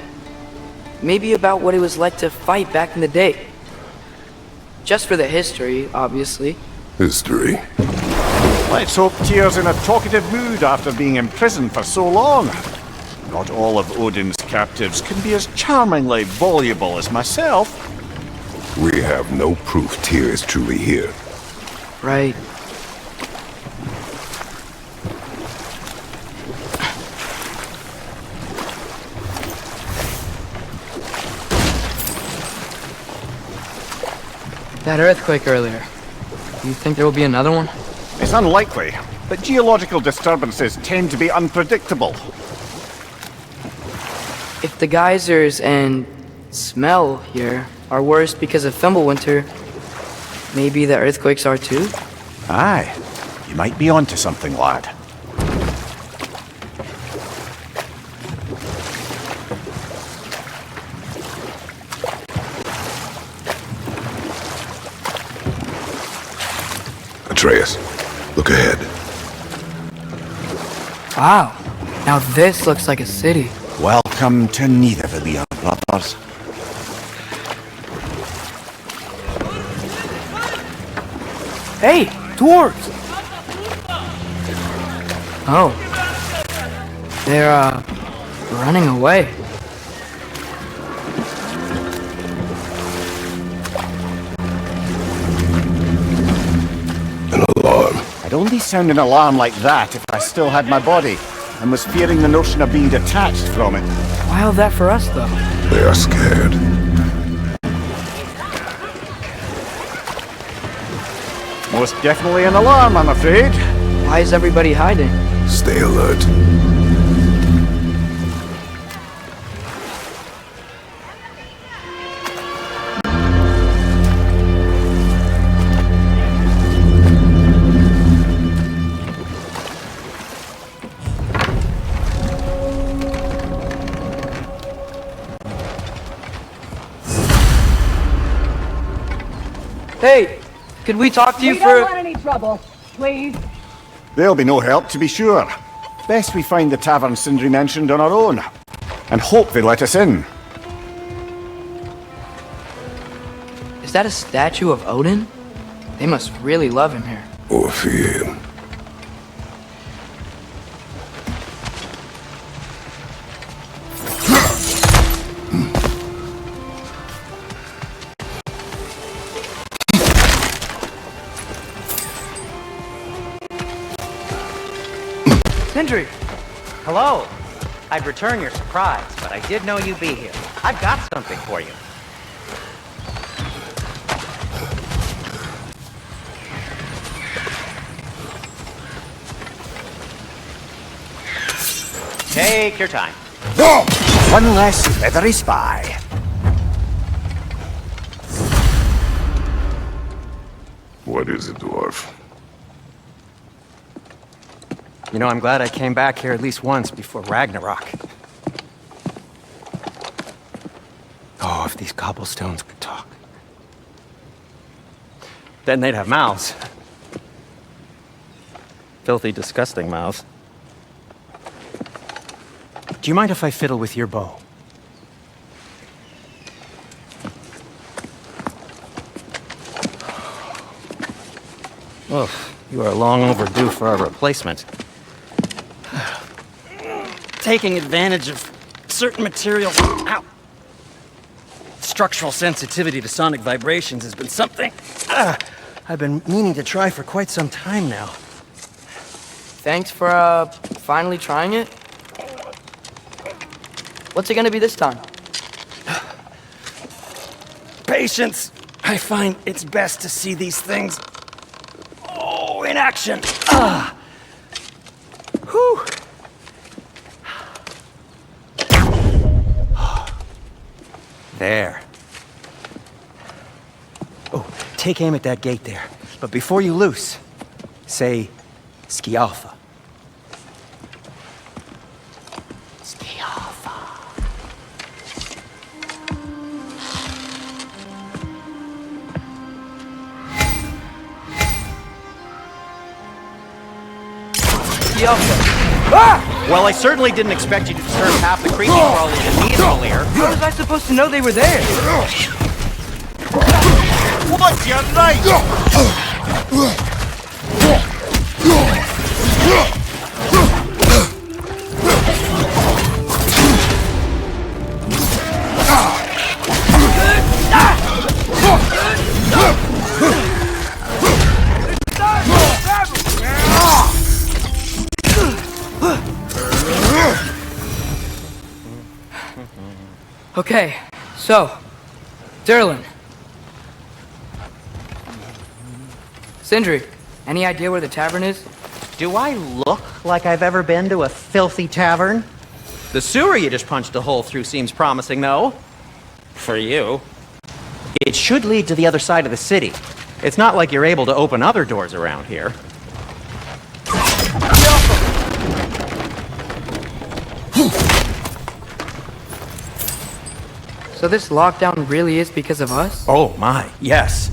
maybe about what it was like to fight back in the day. Just for the history, obviously. History. Let's hope Tyr's in a talkative mood after being imprisoned for so long. Not all of Odin's captives can be as charmingly voluble as myself. We have no proof Tyr is truly here. Right. That earthquake earlier. Do you think there will be another one? It's unlikely, but geological disturbances tend to be unpredictable. If the geysers and smell here are worse because of Fimbulwinter, maybe the earthquakes are too? Aye, you might be onto something, lad. Atreus, look ahead. Wow. Now this looks like a city. Welcome to Nidavellir, brothers. Hey, dwarves! Oh. They're, running away. An alarm. I'd only sound an alarm like that if I still had my body, and was fearing the notion of being detached from it. Wild that for us, though. They are scared. Most definitely an alarm, I'm afraid. Why is everybody hiding? Stay alert. Hey, could we talk to you We for... don't want any trouble, please. There'll be no help, to be sure. Best we find the tavern Sindri mentioned on our own, and hope they let us in. Is that a statue of Odin? They must really love him here. Or fear him. Sindri! Hello. I'd return your surprise, but I did know you'd be here. I've got something for you. Take your time. One less feathery spy. What is it, dwarf? You know, I'm glad I came back here at least once before Ragnarok. Oh, if these cobblestones could talk. Then they'd have mouths. Filthy, disgusting mouths. Do you mind if I fiddle with your bow? Oof, you are long overdue for a replacement. Taking advantage of certain materials. Ow. Structural sensitivity to sonic vibrations has been something I've been meaning to try for quite some time now. Thanks for, finally trying it. What's it gonna be this time? Patience. I find it's best to see these things, in action. Whew. There. Oh, take aim at that gate there. But before you loose, say, Ski Alpha. Ski Alpha. Well, I certainly didn't expect you to disturb half the creepy crawlers in me, earlier. How was I supposed to know they were there? What? You're right! Okay, so, Derlin. Sindri, any idea where the tavern is? Do I look like I've ever been to a filthy tavern? The sewer you just punched a hole through seems promising, though. For you. It should lead to the other side of the city. It's not like you're able to open other doors around here. So this lockdown really is because of us? Oh my, yes.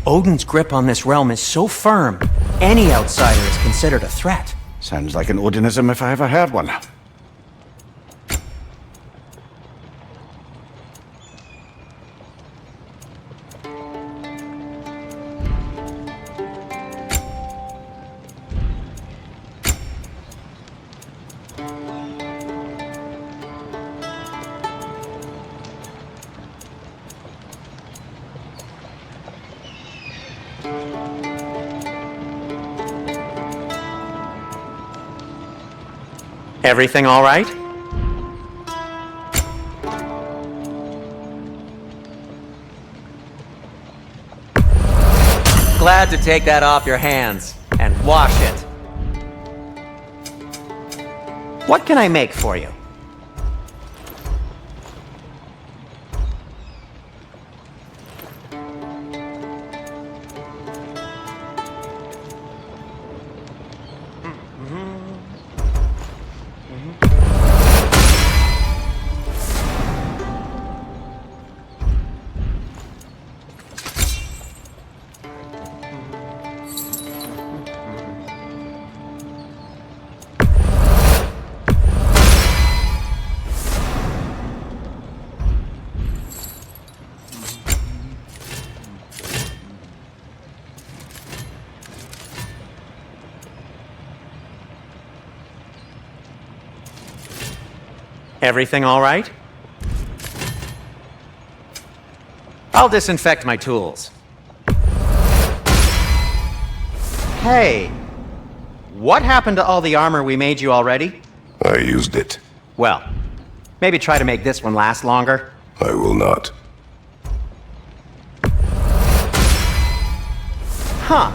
Odin's grip on this realm is so firm, any outsider is considered a threat. Sounds like an Odinism if I ever heard one. Everything all right? Glad to take that off your hands and wash it. What can I make for you? Everything all right? I'll disinfect my tools. Hey, what happened to all the armor we made you already? I used it. Well, maybe try to make this one last longer. I will not. Huh.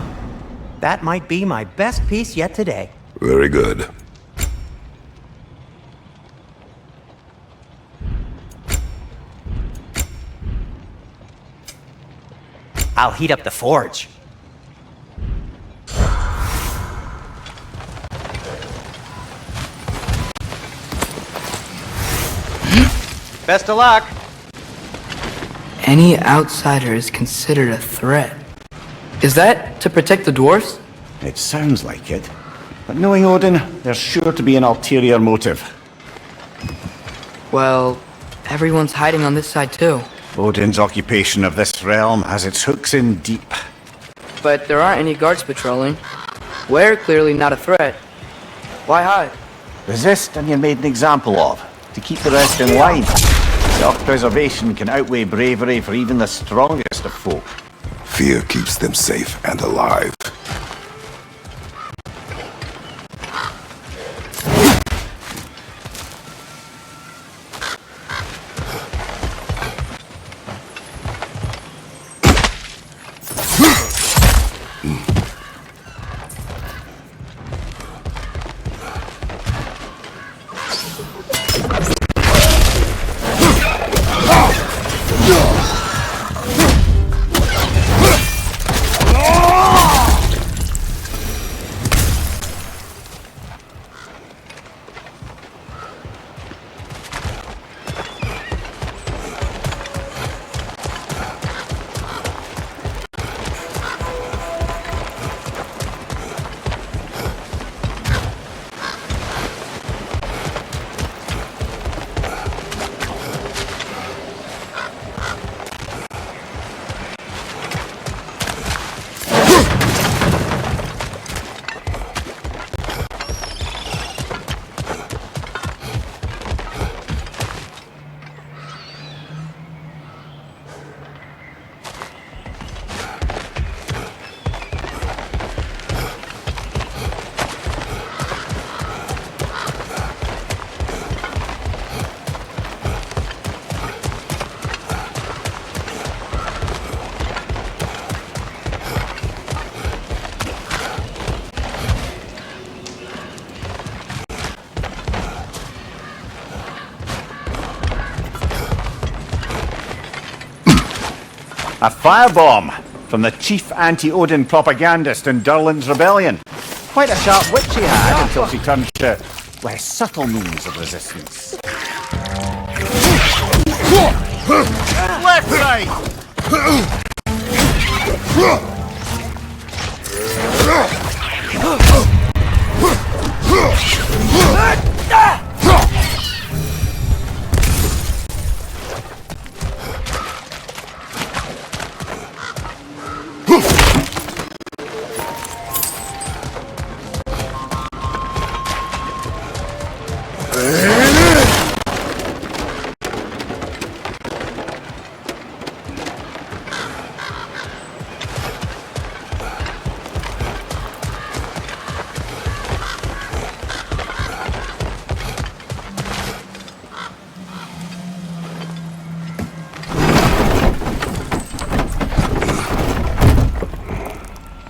That might be my best piece yet today. Very good. I'll heat up the forge. Best of luck. Any outsider is considered a threat. Is that to protect the dwarfs? It sounds like it. But knowing Odin, there's sure to be an ulterior motive. Well, everyone's hiding on this side too. Odin's occupation of this realm has its hooks in deep. but there aren't any guards patrolling. We're clearly not a threat. Why hide? Resist and you're made an example of, to keep the rest in line. Self-preservation can outweigh bravery for even the strongest of folk. Fear keeps them safe and alive. A firebomb from the chief anti-Odin propagandist in Durlin's rebellion. Quite a sharp wit she had until she turned to less subtle means of resistance. Left, right!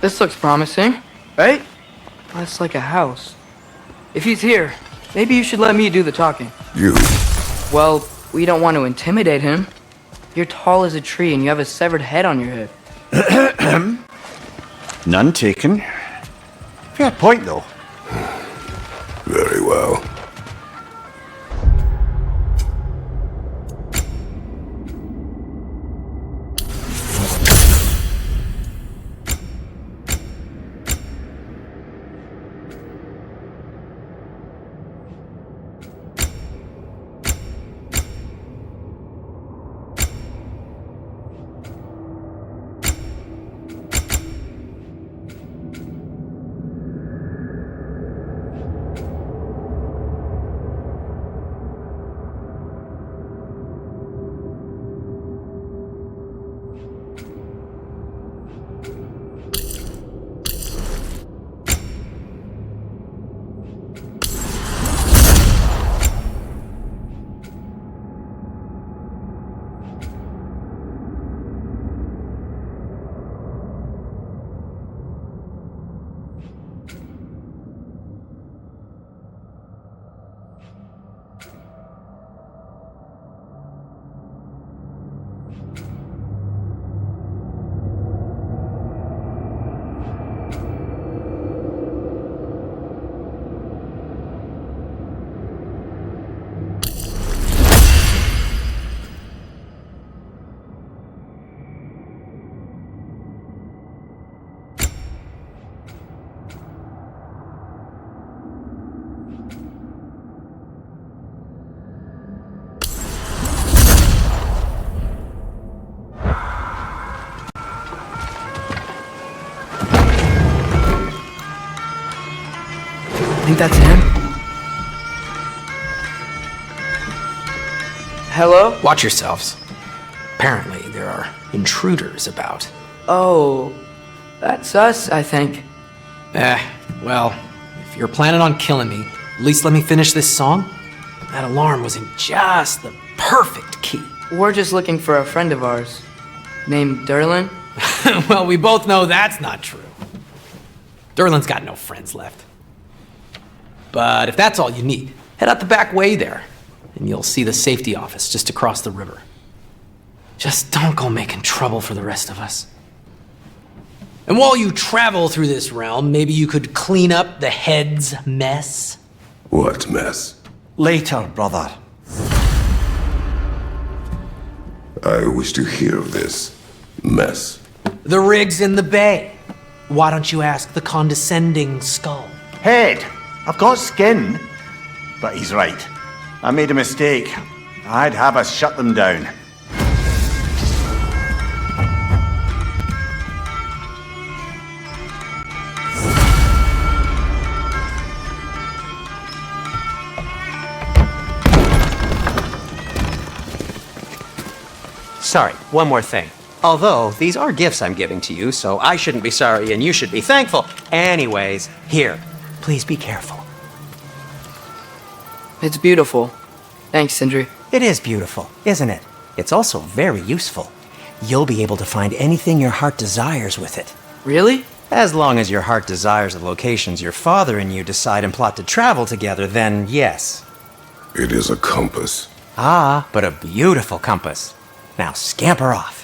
This looks promising, right? That's like a house. If he's here, maybe you should let me do the talking. You. Well, we don't want to intimidate him. You're tall as a tree and you have a severed head on your head. None taken. Fair point, though. Very well. think that's him? Hello? Watch yourselves. Apparently, there are intruders about. Oh, that's us, I think. Well, if you're planning on killing me, at least let me finish this song. That alarm was in just the perfect key. We're just looking for a friend of ours, named Derlin. Well, we both know that's not true. Derlin's got no friends left. But if that's all you need, head out the back way there, and you'll see the safety office just across the river. Just don't go making trouble for the rest of us. And while you travel through this realm, maybe you could clean up the head's mess? What mess? Later, brother. I wish to hear of this mess. The rig's in the bay. Why don't you ask the condescending skull? Head, I've got skin. But he's right. I made a mistake. I'd have us shut them down. Sorry, one more thing. Although, these are gifts I'm giving to you, so I shouldn't be sorry and you should be thankful. Anyways, here, please be careful. It's beautiful. Thanks, Sindri. It is beautiful, isn't it? It's also very useful. You'll be able to find anything your heart desires with it. Really? As long as your heart desires the locations your father and you decide and plot to travel together, then yes. It is a compass. Ah, but a beautiful compass. Now scamper off.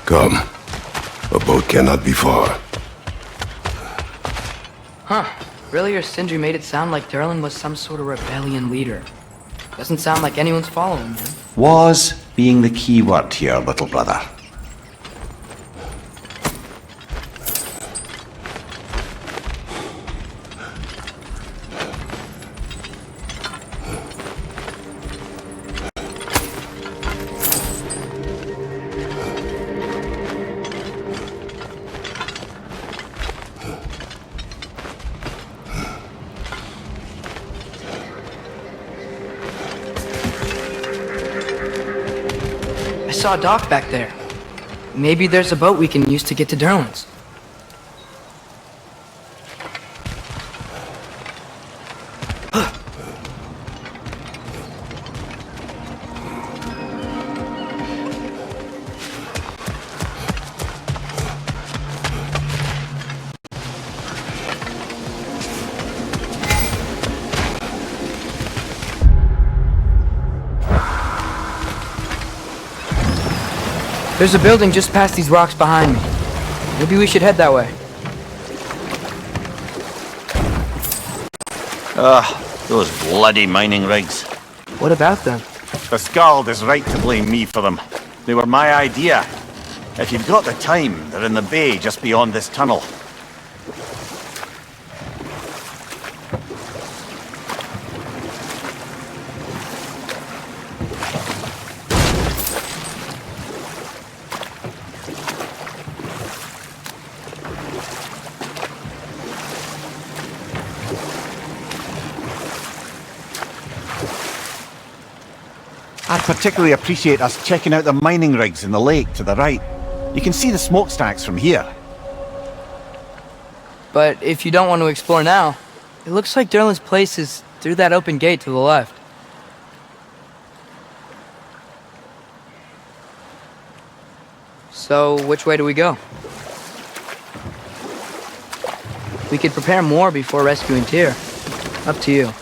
Come. A boat cannot be far. Huh. Earlier, Sindri made it sound like Derlin was some sort of rebellion leader. Doesn't sound like anyone's following him. Was being the key word here, little brother. I saw a dock back there. Maybe there's a boat we can use to get to Derlin's. There's a building just past these rocks behind me. Maybe we should head that way. Those bloody mining rigs. What about them? The Skald is right to blame me for them. They were my idea. If you've got the time, they're in the bay just beyond this tunnel. I'd particularly appreciate us checking out the mining rigs in the lake to the right. You can see the smokestacks from here. But if you don't want to explore now, it looks like Derlin's place is through that open gate to the left. So, which way do we go? We could prepare more before rescuing Tyr. Up to you.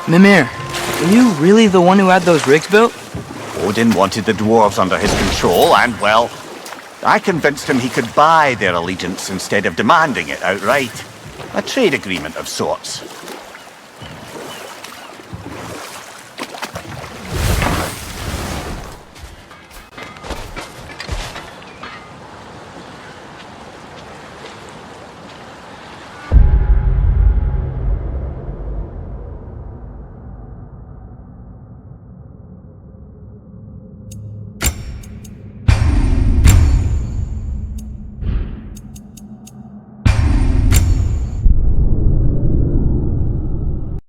Mimir, were you really the one who had those rigs built? Odin wanted the dwarves under his control, and, well, I convinced him he could buy their allegiance instead of demanding it outright. A trade agreement of sorts.